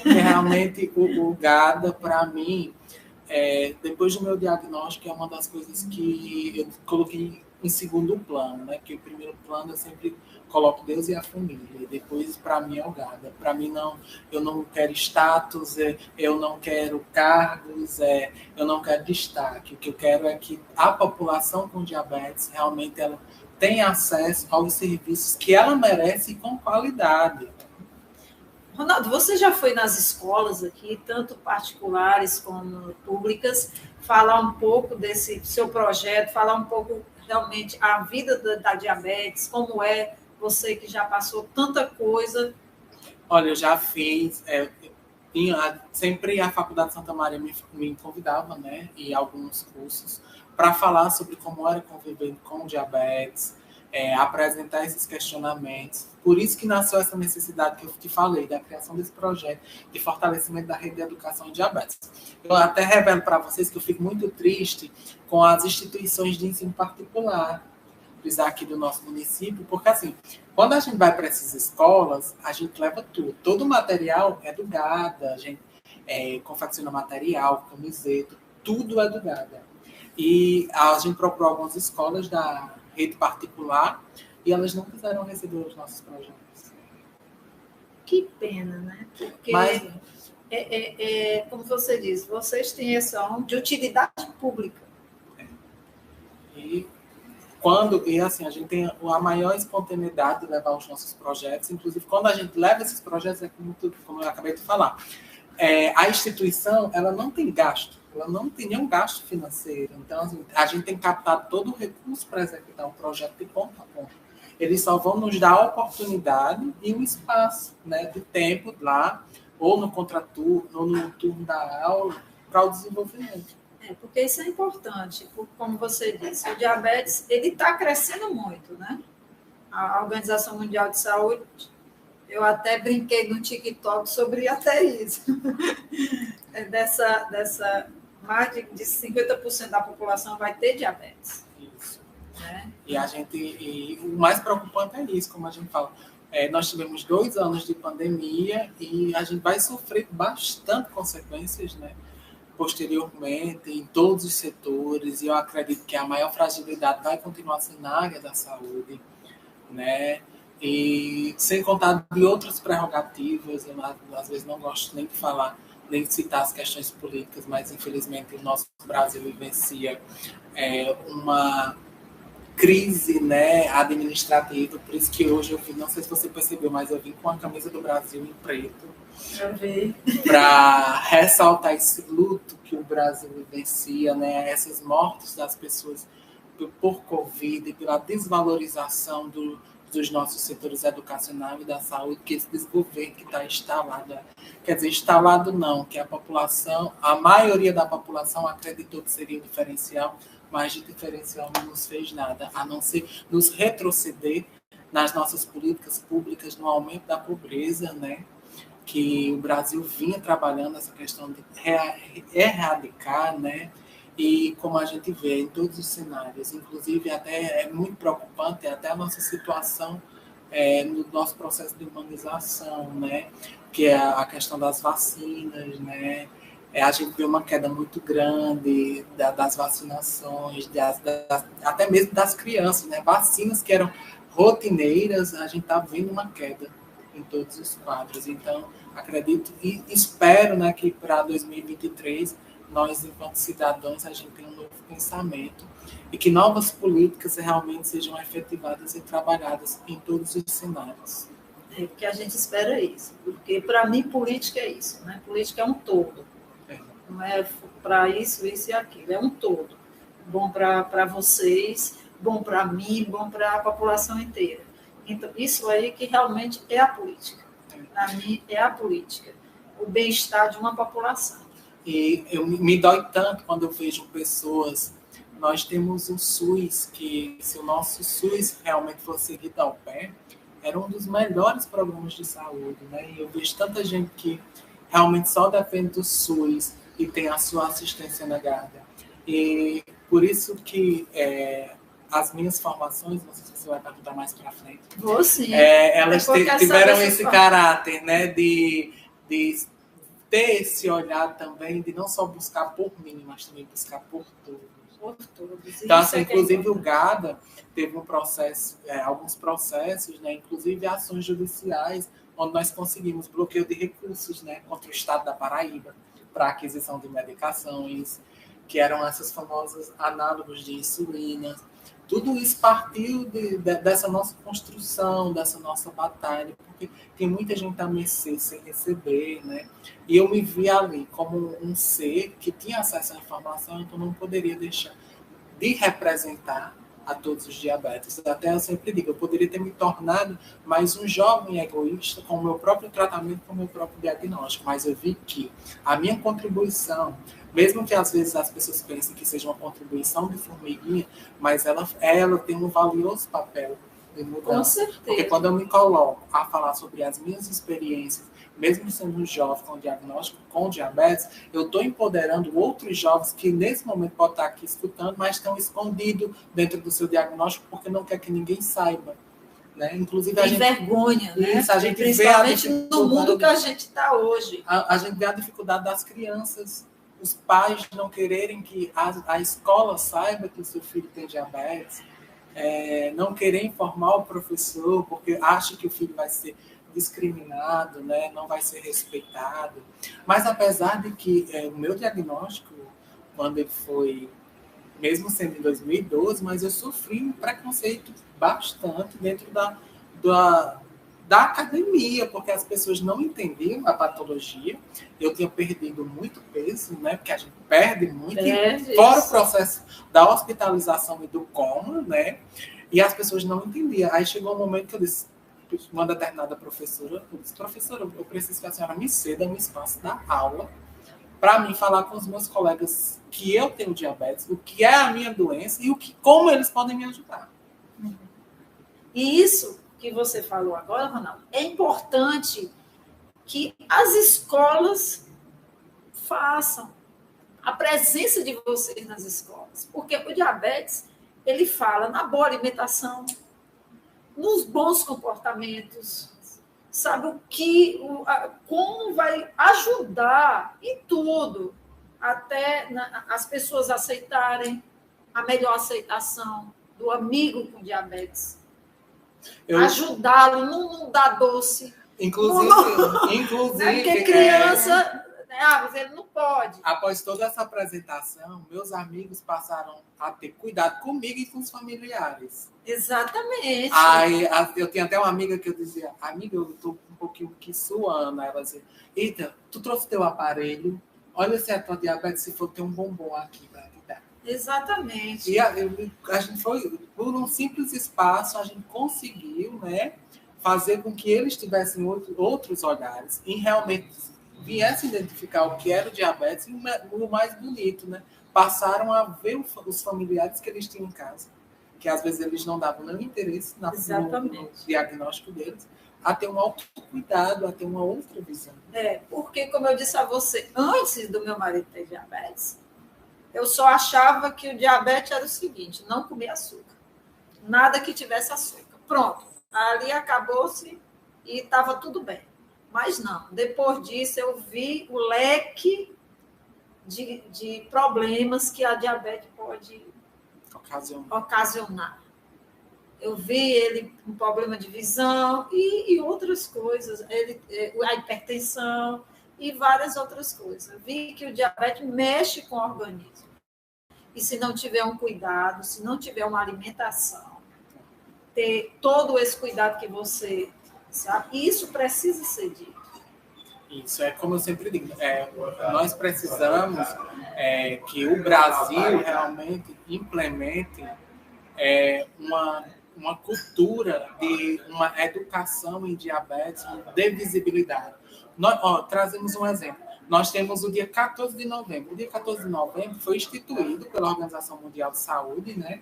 E realmente o Gada, para mim, depois do meu diagnóstico, é uma das coisas que eu coloquei em segundo plano, né? Que o primeiro plano eu sempre coloco Deus e a família. E depois, para mim, é o Gada. Para mim, não, eu não quero status, eu não quero cargos, eu não quero destaque. O que eu quero é que a população com diabetes realmente ela tenha acesso aos serviços que ela merece e com qualidade. Ronaldo, você já foi nas escolas aqui, tanto particulares como públicas, falar um pouco desse seu projeto, falar um pouco realmente a vida da diabetes, como é você que já passou tanta coisa? Olha, eu já fiz, sempre a Faculdade Santa Maria me convidava, né, e alguns cursos, para falar sobre como era conviver com diabetes, apresentar esses questionamentos. Por isso que nasceu essa necessidade que eu te falei, da criação desse projeto de fortalecimento da rede de educação em diabetes. Eu até revelo para vocês que eu fico muito triste com as instituições de ensino particular aqui do nosso município, porque assim, quando a gente vai para essas escolas, a gente leva tudo. Todo o material é do Gada, a gente confecciona material, camiseta, tudo é do Gada. E a gente procurou algumas escolas da rede particular e elas não quiseram receber os nossos projetos. Que pena, né? Porque, mas, como você diz, vocês têm essa de utilidade pública. E assim, a gente tem a maior espontaneidade de levar os nossos projetos, inclusive quando a gente leva esses projetos, como eu acabei de falar, a instituição ela não tem gasto, ela não tem nenhum gasto financeiro, então assim, a gente tem captado todo o recurso para executar um projeto de ponta a ponta. Eles só vão nos dar a oportunidade e o espaço, né, de tempo lá, ou no contraturno, ou no turno da aula, para o desenvolvimento. Porque isso é importante, porque, como você disse, o diabetes ele está crescendo muito, né? A Organização Mundial de Saúde, eu até brinquei no TikTok sobre até isso, dessa mais de 50% da população vai ter diabetes. Isso. Né? E o mais preocupante é isso, como a gente fala. Nós tivemos 2 anos de pandemia e a gente vai sofrer bastante consequências, né? Posteriormente, em todos os setores, e eu acredito que a maior fragilidade vai continuar sendo na área da saúde, né? E sem contar de outras prerrogativas, eu às vezes não gosto nem de falar nem citar as questões políticas, mas infelizmente o nosso Brasil vivencia uma crise, né, administrativa, por isso que hoje eu vim, não sei se você percebeu, mas eu vim com a camisa do Brasil em preto, para ressaltar esse luto que o Brasil vivencia, né, essas mortes das pessoas por Covid e pela desvalorização dos nossos setores educacional e da saúde, que esse desgoverno que está instalado, quer dizer, instalado não, que a população, a maioria da população acreditou que seria um diferencial, mas de diferencial não nos fez nada, a não ser nos retroceder nas nossas políticas públicas, no aumento da pobreza, né? Que o Brasil vinha trabalhando essa questão de erradicar, né? E como a gente vê em todos os cenários, inclusive até é muito preocupante até a nossa situação no nosso processo de humanização, né? Que é a questão das vacinas, né? A gente vê uma queda muito grande das vacinações, até mesmo das crianças, né? Vacinas que eram rotineiras, a gente está vendo uma queda em todos os quadros. Então, acredito e espero, né, que para 2023, nós, enquanto cidadãos, a gente tenha um novo pensamento e que novas políticas realmente sejam efetivadas e trabalhadas em todos os cenários. Porque a gente espera isso. Porque, para mim, política é isso, né? Política é um todo. Não é para isso e aquilo, é um todo. Bom para vocês, bom para mim, bom para a população inteira. Então, isso aí que realmente é a política. Para mim, é a política. O bem-estar de uma população. E me dói tanto quando eu vejo pessoas... Nós temos o SUS, que se o nosso SUS realmente fosse seguido ao pé, era um dos melhores programas de saúde, né? E eu vejo tanta gente que realmente só depende do SUS e tem a sua assistência negada. E por isso que as minhas formações, não sei se você vai perguntar mais para frente, vou sim. Elas tiveram esse caráter, né, de ter esse olhar também, de não só buscar por mim, mas também buscar por todos. Então, assim, inclusive o GADA teve um processo, alguns processos, né, inclusive ações judiciais, onde nós conseguimos bloqueio de recursos, né, contra o Estado da Paraíba, para aquisição de medicações, que eram essas famosas análogos de insulina. Tudo isso partiu dessa nossa construção, dessa nossa batalha, porque tem muita gente a mercê sem receber, né? E eu me vi ali como um ser que tinha acesso à informação, então não poderia deixar de representar a todos os diabéticos. Até eu sempre digo, eu poderia ter me tornado mais um jovem egoísta com o meu próprio tratamento, com o meu próprio diagnóstico, mas eu vi que a minha contribuição, mesmo que às vezes as pessoas pensem que seja uma contribuição de formiguinha, mas ela tem um valioso papel de mudança. Com certeza. Porque quando eu me coloco a falar sobre as minhas experiências, mesmo sendo um jovem com diagnóstico, com diabetes, eu estou empoderando outros jovens que nesse momento podem estar aqui escutando, mas estão escondidos dentro do seu diagnóstico porque não quer que ninguém saiba. Né? Inclusive, tem vergonha, né? Isso, a gente principalmente no mundo que a gente está hoje. A gente vê a dificuldade das crianças, os pais não quererem que a escola saiba que o seu filho tem diabetes, não querer informar o professor porque acha que o filho vai ser discriminado, né? Não vai ser respeitado. Mas apesar de que o meu diagnóstico, quando ele foi, mesmo sendo em 2012, mas eu sofri um preconceito bastante dentro da academia, porque as pessoas não entendiam a patologia. Eu tinha perdido muito peso, né? Porque a gente perde muito, fora o processo da hospitalização e do coma, né? E as pessoas não entendiam. Aí chegou um momento que eu disse, uma determinada professora, eu disse, professora, eu preciso que a senhora me ceda um espaço da aula para mim falar com os meus colegas que eu tenho diabetes, o que é a minha doença e como eles podem me ajudar. E isso que você falou agora, Ronaldo, é importante que as escolas façam a presença de vocês nas escolas, porque o diabetes, ele fala na boa alimentação, nos bons comportamentos, sabe como vai ajudar em tudo, até as pessoas aceitarem a melhor aceitação do amigo com diabetes. Ajudá-lo, não dar doce. Inclusive porque criança Mas ele não pode. Após toda essa apresentação, meus amigos passaram a ter cuidado comigo e com os familiares. Exatamente. Aí eu tinha até uma amiga que eu dizia, amiga, eu tô um pouquinho que suando. Aí ela dizia, eita, tu trouxe teu aparelho? Olha se é tua diabetes, se for ter um bombom aqui para te dar. Exatamente. E a gente foi, por um simples espaço, a gente conseguiu, né, fazer com que eles tivessem outros olhares e realmente viessem identificar o que era o diabetes e o mais bonito, né? Passaram a ver os familiares que eles tinham em casa, que às vezes eles não davam nenhum interesse no diagnóstico deles, a ter um autocuidado, a ter uma outra visão. Porque, como eu disse a você, antes do meu marido ter diabetes, eu só achava que o diabetes era o seguinte, não comer açúcar. Nada que tivesse açúcar. Pronto. Ali acabou-se e estava tudo bem. Mas não. Depois disso, eu vi o leque de problemas que a diabetes pode ocasionar. Eu vi ele com problema de visão e outras coisas, a hipertensão e várias outras coisas. Eu vi que o diabetes mexe com o organismo. E se não tiver um cuidado, se não tiver uma alimentação, ter todo esse cuidado que você sabe, isso precisa ser dito. Isso, é como eu sempre digo, nós precisamos que o Brasil realmente implemente uma cultura de uma educação em diabetes, de visibilidade. Trazemos um exemplo. Nós temos o dia 14 de novembro. O dia 14 de novembro foi instituído pela Organização Mundial de Saúde, né,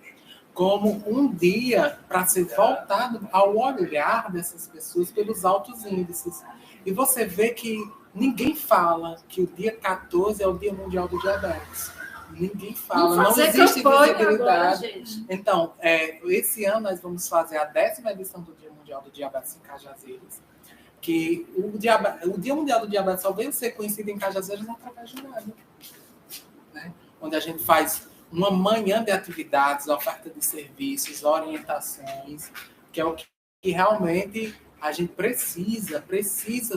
como um dia para ser voltado ao olhar dessas pessoas pelos altos índices. E você vê que ninguém fala que o dia 14 é o Dia Mundial do Diabetes. Ninguém fala, não existe visibilidade. Agora, gente. Então, esse ano nós vamos fazer a 10ª edição do Dia Mundial do Diabetes em Cajazeiras, que o Dia Mundial do Diabetes só veio ser conhecido em Cajazeiras através de nada, né? Onde a gente faz uma manhã de atividades, oferta de serviços, orientações, que é o que realmente a gente precisa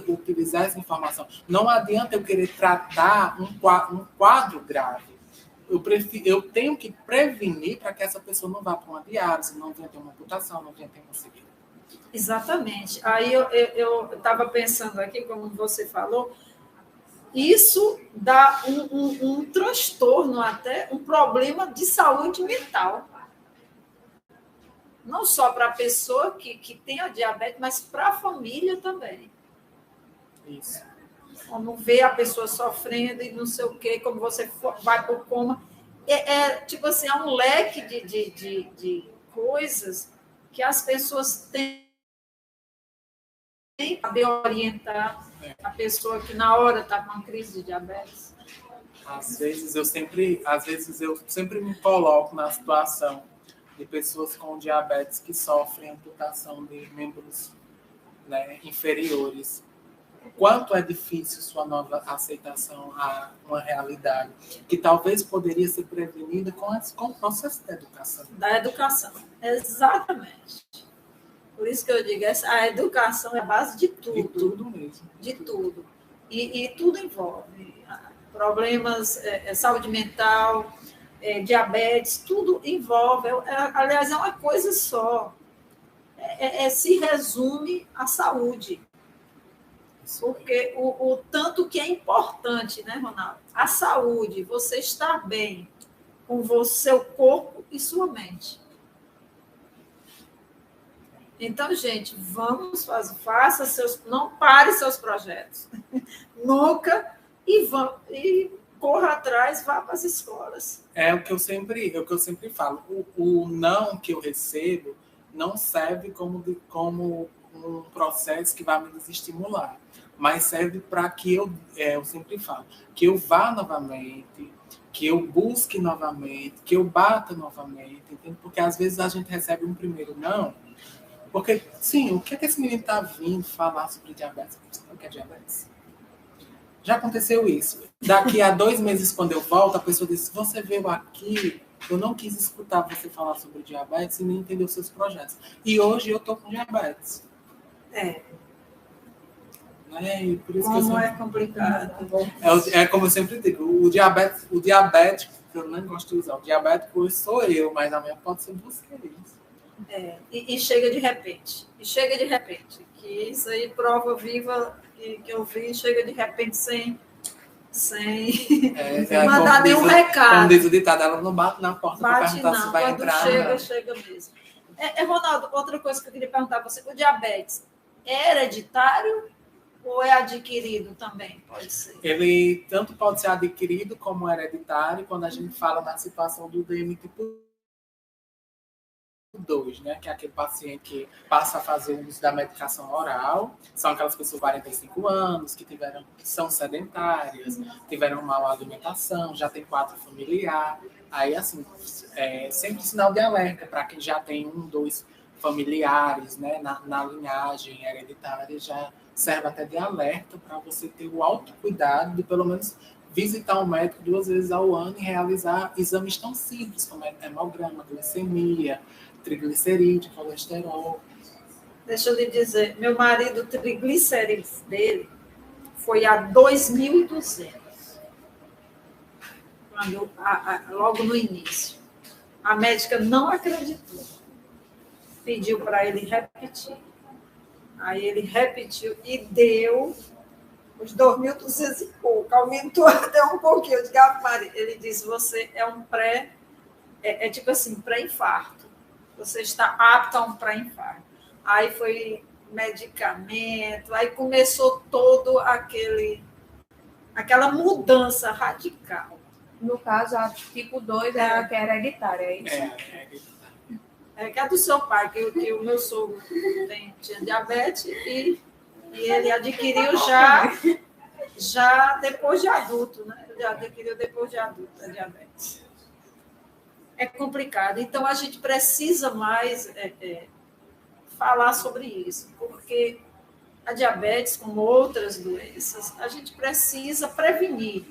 utilizar essa informação. Não adianta eu querer tratar um quadro grave. Eu tenho que prevenir para que essa pessoa não vá para uma diálise, não venha ter uma amputação, não venha ter uma cegueira. Exatamente. Aí eu estava pensando aqui, como você falou, isso dá um transtorno, até um problema de saúde mental. Não só para a pessoa que tem a diabetes, mas para a família também. Isso. Como ver a pessoa sofrendo e não sei o quê, como você vai para o coma. Tipo assim, é um leque de coisas que as pessoas têm que saber orientar a pessoa que na hora está com uma crise de diabetes. Às vezes eu sempre me coloco na situação de pessoas com diabetes que sofrem amputação de membros, né, inferiores. Quanto é difícil sua nova aceitação a uma realidade que talvez poderia ser prevenida com o processo da educação. Da educação, exatamente. Por isso que eu digo, a educação é a base de tudo. De tudo mesmo. De tudo. E tudo envolve problemas, saúde mental, diabetes, tudo envolve. Aliás, é uma coisa só. Se resume à saúde. Porque o tanto que é importante, né, Ronaldo? A saúde, você estar bem com o seu corpo e sua mente. Então, gente, vamos faça não pare seus projetos. Nunca e corra atrás, vá para as escolas. É o que eu sempre falo. O não que eu recebo não serve como um processo que vai me desestimular, mas serve para que eu sempre falo, que eu vá novamente, que eu busque novamente, que eu bata novamente, entende? Porque às vezes a gente recebe um primeiro não, porque, sim, o que é que esse menino está vindo falar sobre diabetes? O que é diabetes? Já aconteceu isso. Daqui a 2 meses, quando eu volto, a pessoa diz, você veio aqui, eu não quis escutar você falar sobre diabetes e nem entender os seus projetos. E hoje eu estou com diabetes. né? E por isso Como que eu é complicado. é como eu sempre digo, o diabético, eu não gosto de usar, o diabético hoje sou eu, mas amanhã pode ser vocês. E chega de repente. E chega de repente. Que isso aí, prova viva que eu vi, chega de repente sem mandar nenhum recado. Como diz o ditado, ela não bate na porta para perguntar não. se vai Quando entrar. chega mesmo. Ronaldo, outra coisa que eu queria perguntar para você, o diabetes é hereditário ou é adquirido também? Pode ser. Ele tanto pode ser adquirido como hereditário, quando a gente fala na situação do DM tipo 2, né? Que é aquele paciente que passa a fazer uso da medicação oral, são aquelas pessoas de 45 anos que são sedentárias, tiveram mal alimentação, já tem quadro familiar. Aí, assim, sempre sinal de alerta para quem já tem 1, 2 familiares, né? Na linhagem hereditária, já serve até de alerta para você ter o autocuidado de, pelo menos, visitar um médico 2 vezes ao ano e realizar exames tão simples como hemograma, glicemia, triglicerídeo, colesterol. Deixa eu lhe dizer, meu marido, o triglicerídeos dele foi a 2.200. Logo no início. A médica não acreditou. Pediu para ele repetir. Aí ele repetiu e deu os 2.200 e pouco. Aumentou até um pouquinho. Eu digo, Maria, ele disse, você é um tipo assim, pré-infarto. Você está apto a um pré-infarto. Aí foi medicamento, aí começou todo aquela mudança radical. No caso, a tipo 2 é a que é hereditária, é isso? Que é do seu pai, que o meu sogro tinha diabetes e ele adquiriu já depois de adulto, né? Ele adquiriu depois de adulto a diabetes. É complicado. Então, a gente precisa mais falar sobre isso, porque a diabetes, como outras doenças, a gente precisa prevenir.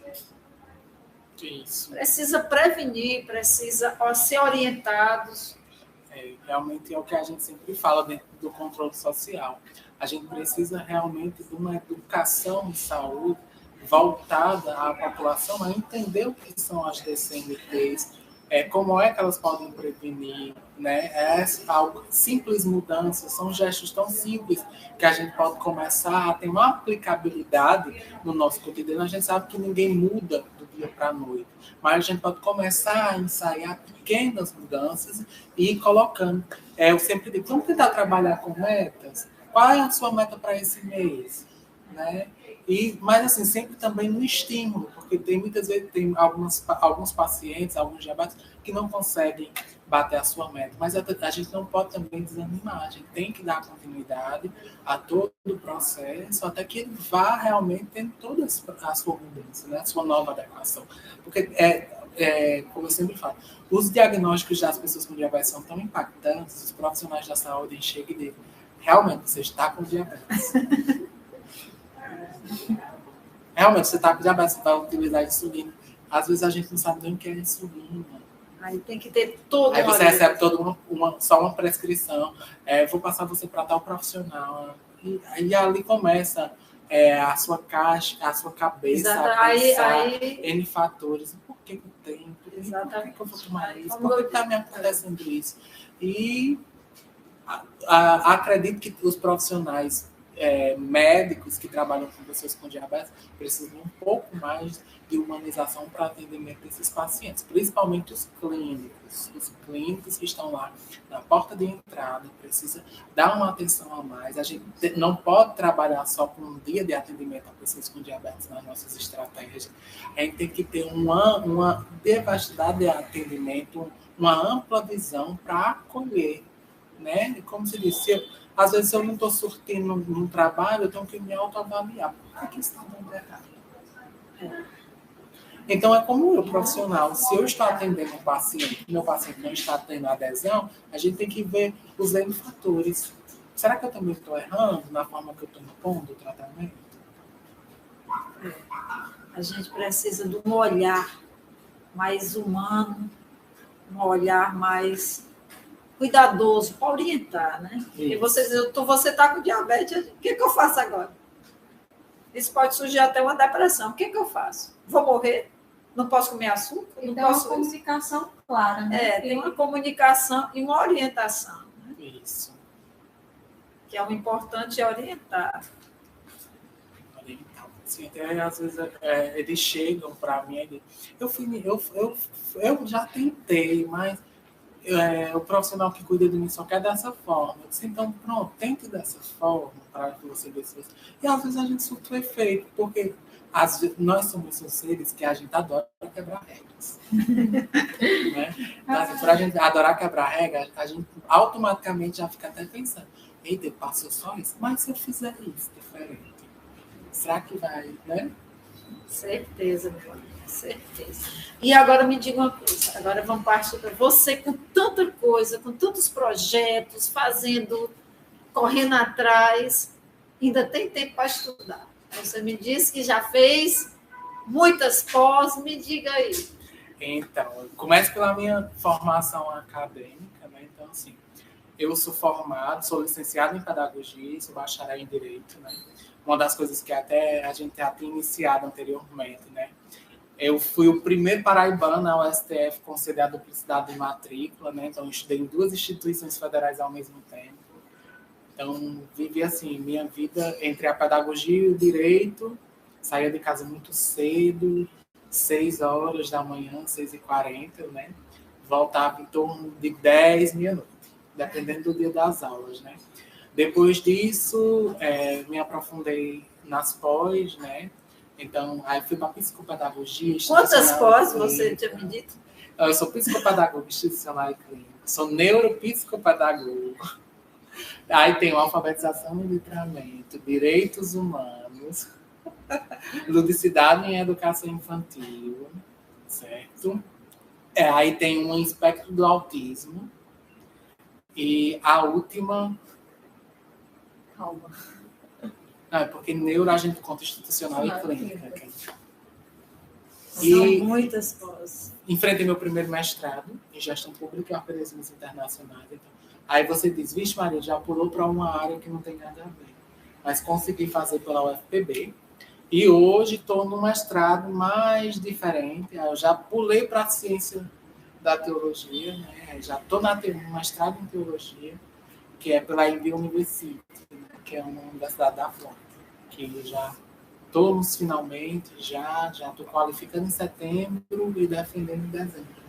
Isso. Precisa prevenir, precisa ser orientados. Realmente é o que a gente sempre fala dentro do controle social. A gente precisa realmente de uma educação em saúde voltada à população a entender o que são as DCMTs, como é que elas podem prevenir, né? Simples mudanças, são gestos tão simples que a gente pode começar a ter uma aplicabilidade no nosso cotidiano. A gente sabe que ninguém muda do dia para a noite, mas a gente pode começar a ensaiar pequenas mudanças e ir colocando. Eu sempre digo, vamos tentar trabalhar com metas? Qual é a sua meta para esse mês? Né? Mas, assim, sempre também no estímulo, porque muitas vezes tem alguns pacientes, alguns diabéticos, que não conseguem bater a sua meta. Mas a gente não pode também desanimar, a gente tem que dar continuidade a todo o processo, até que ele vá realmente tendo toda a sua mudança, né? A sua nova adequação. Porque, como eu sempre falo, os diagnósticos das pessoas com diabetes são tão impactantes, os profissionais da saúde chegam e dizem, realmente, você está com diabetes. Realmente, você está com diabetes, você vai utilizar insulina. Às vezes a gente não sabe nem o que é insulina. Aí tem que ter todo. Aí você recebe só uma prescrição. Vou passar você para tal profissional. E ali começa a sua caixa, a sua cabeça, a pensar N fatores. Por que eu tenho? Por que eu vou tomar isso? Por que está me acontecendo isso? E acredito que os profissionais médicos que trabalham com pessoas com diabetes precisam um pouco mais de humanização para atendimento desses pacientes, principalmente os clínicos. Os clínicos que estão lá na porta de entrada precisa dar uma atenção a mais. A gente não pode trabalhar só com um dia de atendimento a pessoas com diabetes nas nossas estratégias. A gente tem que ter uma diversidade de atendimento, uma ampla visão para acolher, né? Como se disse, às vezes eu não estou surtindo num trabalho, eu tenho que me autoavaliar. Por que isso está dando errado? Então, é como eu, profissional, se eu estou atendendo um paciente, meu paciente não está tendo adesão, a gente tem que ver os N fatores. Será que eu também estou errando na forma que eu estou impondo o tratamento? A gente precisa de um olhar mais humano, um olhar mais cuidadoso para orientar, né? Porque você está com diabetes, o que eu faço agora? Isso pode surgir até uma depressão. O que eu faço? Vou morrer? Não posso comer açúcar? Não Então, posso... uma comunicação clara, né? Tem uma comunicação e uma orientação. Né? Isso. Que é o importante é orientar. Sim, até às vezes eles chegam para mim, eu já tentei, mas o profissional que cuida de mim só quer dessa forma. Eu disse, então, pronto, tente dessa forma para que você veja se você... E às vezes a gente surta o efeito, porque nós somos seres que a gente adora quebrar regras. Né? Então, assim, para a gente adorar quebrar regras, a gente automaticamente já fica até pensando, eita, passou só isso, mas se eu fizer isso diferente, será que vai, né? Certeza, meu amigo, certeza. E agora me diga uma coisa, agora vamos partir para você com tanta coisa, com tantos projetos, fazendo, correndo atrás, ainda tem tempo para estudar. Você me disse que já fez muitas pós, me diga aí. Então, eu começo pela minha formação acadêmica, né? Então, assim, eu sou formado, sou licenciado em pedagogia, sou bacharel em direito, né? Uma das coisas que até a gente já tinha iniciado anteriormente, né? Eu fui o primeiro paraibano ao STF conceder a duplicidade de matrícula, né? Então, eu estudei em 2 instituições federais ao mesmo tempo. Então, vivi assim, minha vida entre a pedagogia e o direito, saía de casa muito cedo, 6 horas da manhã, 6h40, né? Voltava em torno de 10, meia-noite, dependendo do dia das aulas, né? Depois disso, me aprofundei nas pós, né? Então, aí fui para psicopedagogia. Quantas pós você tinha me dito? Eu sou psicopedagogo institucional e clínico, sou neuropsicopedagogo. Aí tem alfabetização e letramento, direitos humanos, ludicidade em educação infantil, certo? Aí tem um espectro do autismo. E a última... Calma. Não, é porque neuro a gente conta institucional e clínica. São muitas pós. Enfrentei meu primeiro mestrado em gestão pública e organismos internacionais. Então, aí você diz, vixe Maria, já pulou para uma área que não tem nada a ver. Mas consegui fazer pela UFPB. E hoje estou no mestrado mais diferente. Eu já pulei para a ciência da teologia, né? Já estou no mestrado em teologia, que é pela India University, né? Que é uma universidade da Flórida, que já estou nos finalmente, já estou qualificando em setembro e defendendo em dezembro.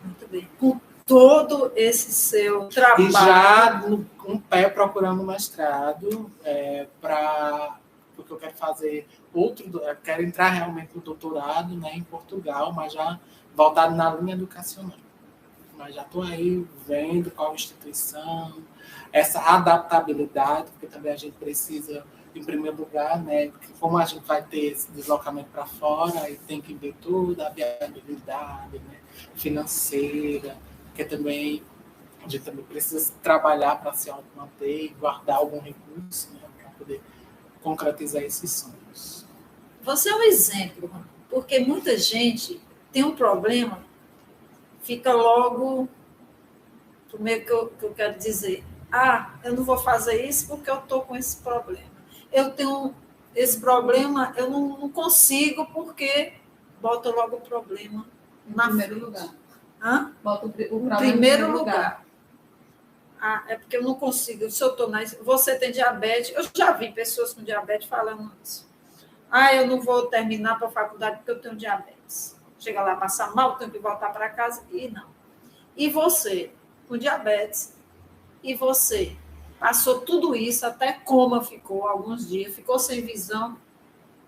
Muito bem. Com todo esse seu trabalho... E já um pé procurando mestrado, porque eu quero fazer eu quero entrar realmente no doutorado, né, em Portugal, mas já voltado na linha educacional. Mas já estou aí vendo qual instituição, essa adaptabilidade, porque também a gente precisa, em primeiro lugar, né, porque como a gente vai ter esse deslocamento para fora, e tem que ver toda a viabilidade, né, financeira, porque também a gente também precisa trabalhar para se automanter e guardar algum recurso, né, para poder concretizar esses sonhos. Você é um exemplo, porque muita gente tem um problema, fica logo, primeiro que eu quero dizer, eu não vou fazer isso porque eu estou com esse problema. Eu tenho esse problema, eu não consigo porque bota logo o problema na primeiro lugar. Bota o problema primeiro lugar. É porque eu não consigo. Se eu estou você tem diabetes, eu já vi pessoas com diabetes falando isso. Eu não vou terminar para a faculdade porque eu tenho diabetes. Chega lá, passa mal, tenho que voltar para casa e não. E você, com diabetes, e você passou tudo isso, até coma ficou alguns dias, ficou sem visão,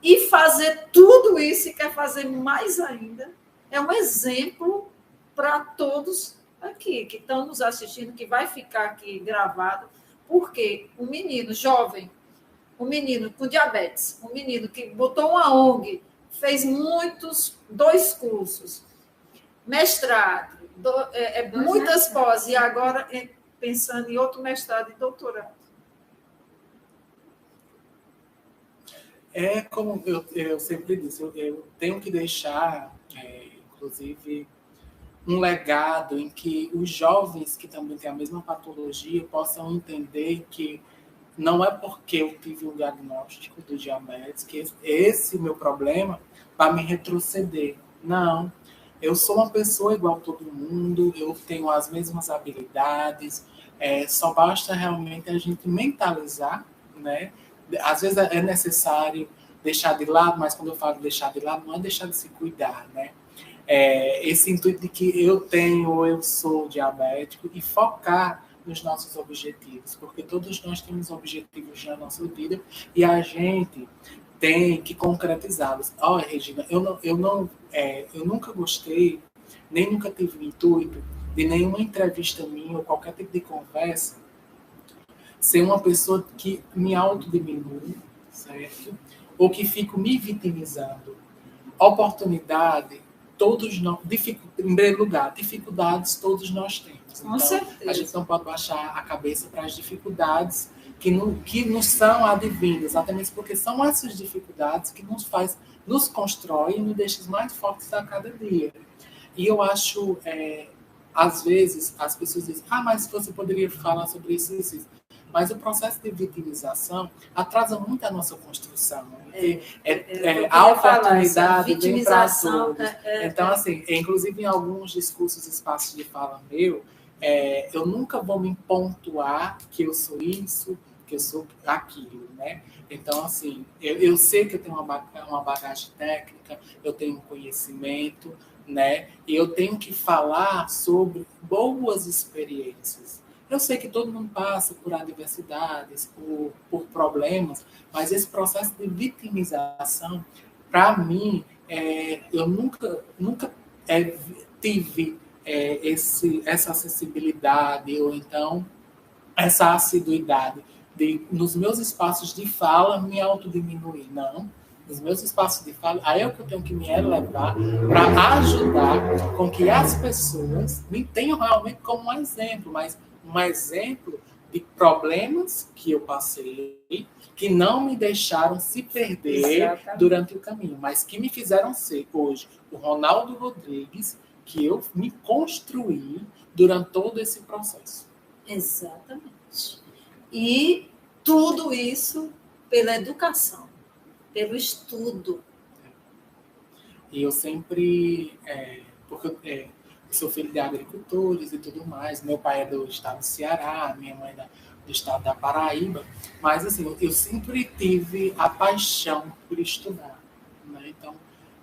e fazer tudo isso e quer fazer mais ainda, é um exemplo para todos aqui que estão nos assistindo, que vai ficar aqui gravado, porque um menino jovem, um menino com diabetes, um menino que botou uma ONG, fez 2 cursos, mestrado, muitas pós, e agora pensando em outro mestrado e doutorado. Como eu sempre disse, eu tenho que deixar, inclusive, um legado em que os jovens que também têm a mesma patologia possam entender que não é porque eu tive um diagnóstico do diabetes que esse meu problema vai me retroceder. Não. Eu sou uma pessoa igual a todo mundo, eu tenho as mesmas habilidades, só basta realmente a gente mentalizar, né? Às vezes é necessário deixar de lado, mas quando eu falo deixar de lado, não é deixar de se cuidar, né? Esse intuito de que eu sou diabético e focar nos nossos objetivos, porque todos nós temos objetivos na nossa vida e a gente tem que concretizá-los. Olha, Regina, eu nunca gostei, nem nunca tive o intuito de nenhuma entrevista minha ou qualquer tipo de conversa ser uma pessoa que me autodiminui, certo? Ou que fico me vitimizando. Oportunidade, todos nós, em primeiro lugar, dificuldades todos nós temos. Com então, certeza. A gente não pode baixar a cabeça para as dificuldades que nos são advindas, exatamente porque são essas dificuldades que nos constroem e nos deixam mais fortes a cada dia. E eu acho, às vezes, as pessoas dizem, mas você poderia falar sobre isso. Mas o processo de vitimização atrasa muito a nossa construção. A oportunidade vem para todos. Então, assim, inclusive em alguns discursos, espaços de fala meu, eu nunca vou me pontuar que eu sou isso, que eu sou aquilo, né? Então, assim, eu sei que eu tenho uma bagagem técnica, eu tenho um conhecimento, né? E eu tenho que falar sobre boas experiências. Eu sei que todo mundo passa por adversidades, por problemas, mas esse processo de vitimização, para mim, eu nunca tive essa acessibilidade ou então essa assiduidade de, nos meus espaços de fala, me autodiminuir. Não. Nos meus espaços de fala, aí é o que eu tenho que me elevar para ajudar com que as pessoas me tenham realmente como um exemplo, mas um exemplo de problemas que eu passei, que não me deixaram se perder Exatamente. Durante o caminho, mas que me fizeram ser hoje o Ronaldo Rodrigues, que eu me construí durante todo esse processo. Exatamente. E tudo isso pela educação, pelo estudo. E eu sempre, porque eu sou filho de agricultores e tudo mais, meu pai é do estado do Ceará, minha mãe é do estado da Paraíba, mas assim, eu sempre tive a paixão por estudar, né? Então,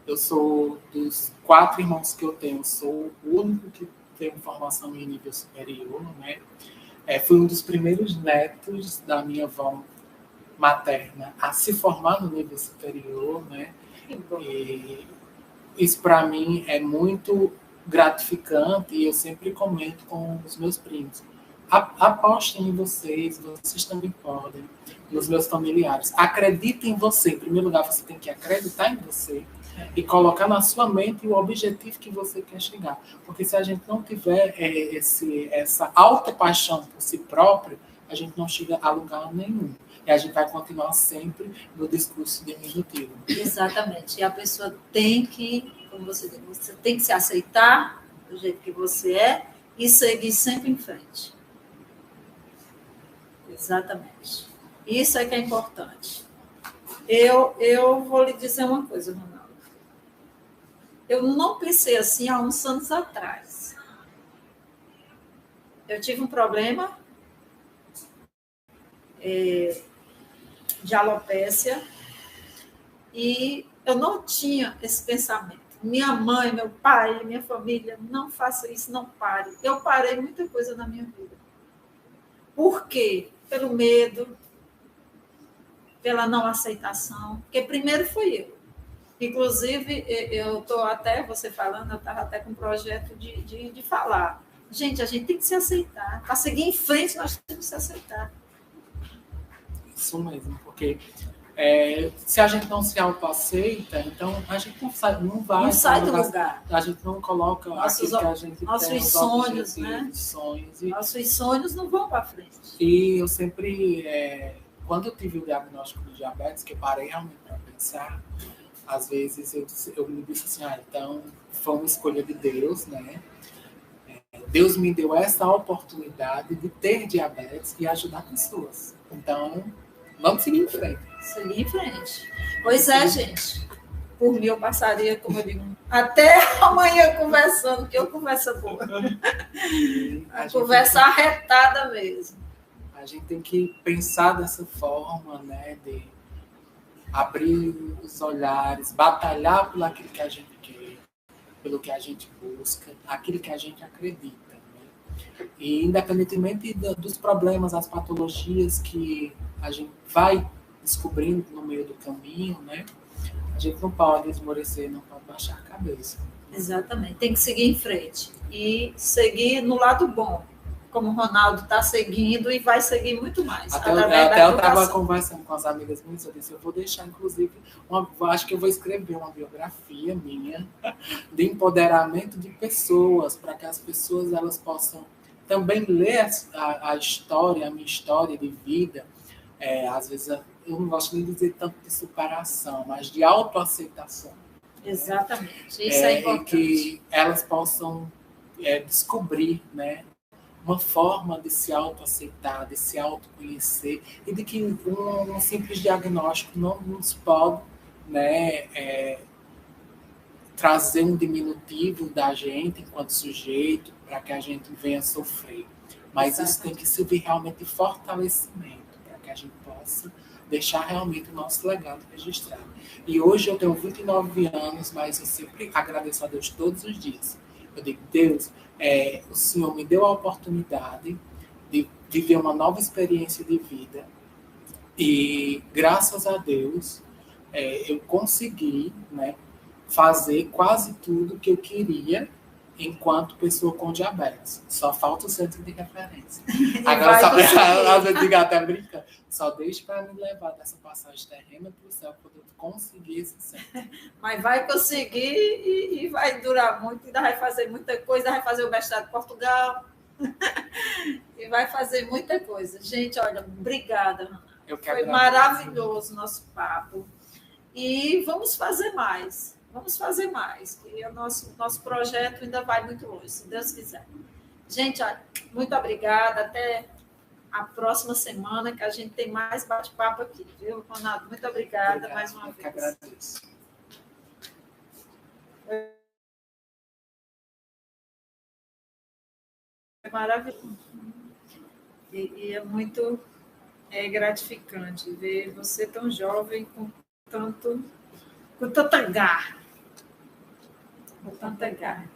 eu sou dos 4 irmãos que eu tenho, sou o único que tem formação em nível superior, né? Fui um dos primeiros netos da minha avó materna a se formar no nível superior, né? E isso para mim é muito gratificante e eu sempre comento com os meus primos. Apostem em vocês, vocês também podem, nos meus familiares. Acreditem em você. Em primeiro lugar, você tem que acreditar em você e colocar na sua mente o objetivo que você quer chegar. Porque se a gente não tiver essa alta paixão por si próprio, a gente não chega a lugar nenhum. E a gente vai continuar sempre no discurso diminutivo. Exatamente. E a pessoa tem que, como você diz, você tem que se aceitar do jeito que você é e seguir sempre em frente. Exatamente. Isso é que é importante. Eu vou lhe dizer uma coisa, Ronaldo. Eu não pensei assim há uns anos atrás. Eu tive um problema de alopécia e eu não tinha esse pensamento. Minha mãe, meu pai, minha família, não faça isso, não pare. Eu parei muita coisa na minha vida. Por quê? Pelo medo, pela não aceitação, porque primeiro fui eu. Inclusive, eu estou até, você falando, eu estava até com um projeto de falar. Gente, a gente tem que se aceitar. Para seguir em frente, nós temos que se aceitar. Isso mesmo, porque se a gente não se autoaceita, então a gente não sai do lugar. A gente não coloca nossos sonhos, né? Nossos sonhos não vão para frente. E eu sempre, quando eu tive o diagnóstico do diabetes, que eu parei realmente para pensar, às vezes eu me disse assim, então foi uma escolha de Deus, né? Deus me deu essa oportunidade de ter diabetes e ajudar pessoas. Então, vamos seguir em frente. Seguir em frente. Pois é, gente. Por mim, eu passaria, como eu digo, até amanhã conversando, que eu conversa boa. A conversa arretada mesmo. A gente tem que pensar dessa forma, né, de abrir os olhares, batalhar por aquilo que a gente quer, pelo que a gente busca, aquilo que a gente acredita. Né? E independentemente dos problemas, das patologias que a gente vai descobrindo no meio do caminho, né, a gente não pode esmorecer, não pode baixar a cabeça. Exatamente, tem que seguir em frente e seguir no lado bom, como o Ronaldo está seguindo e vai seguir muito mais. Até eu estava conversando com as amigas minhas, eu disse, eu vou deixar, inclusive, acho que eu vou escrever uma biografia minha de empoderamento de pessoas, para que as pessoas elas possam também ler a história, a minha história de vida. Às vezes, eu não gosto nem de dizer tanto de superação, mas de autoaceitação. Exatamente, isso é importante. Que elas possam descobrir, né, uma forma de se autoaceitar, de se autoconhecer, e de que um simples diagnóstico não nos pode, né, trazer um diminutivo da gente enquanto sujeito para que a gente venha sofrer. Mas isso tem que servir realmente de fortalecimento para que a gente possa deixar realmente o nosso legado registrado. E hoje eu tenho 29 anos, mas eu sempre agradeço a Deus todos os dias. Eu digo, Deus, o Senhor me deu a oportunidade de viver uma nova experiência de vida e, graças a Deus, eu consegui, né, fazer quase tudo que eu queria enquanto pessoa com diabetes. Só falta o centro de referência. Agora, às vezes digo até brincando, só deixe para me levar dessa passagem terrena para o céu, para eu conseguir esse centro. Mas vai conseguir e vai durar muito, ainda vai fazer muita coisa, vai fazer o mestrado em Portugal, e vai fazer muita coisa. Gente, olha, obrigada. Foi maravilhoso o nosso papo. E vamos fazer mais. Vamos fazer mais. E o nosso projeto ainda vai muito longe, se Deus quiser. Gente, olha, muito obrigada. Até a próxima semana, que a gente tem mais bate-papo aqui, viu, Ronaldo? Muito obrigada mais uma vez. Eu que agradeço. É maravilhoso. E é muito gratificante ver você tão jovem, com tanta garra. Com tanta garra.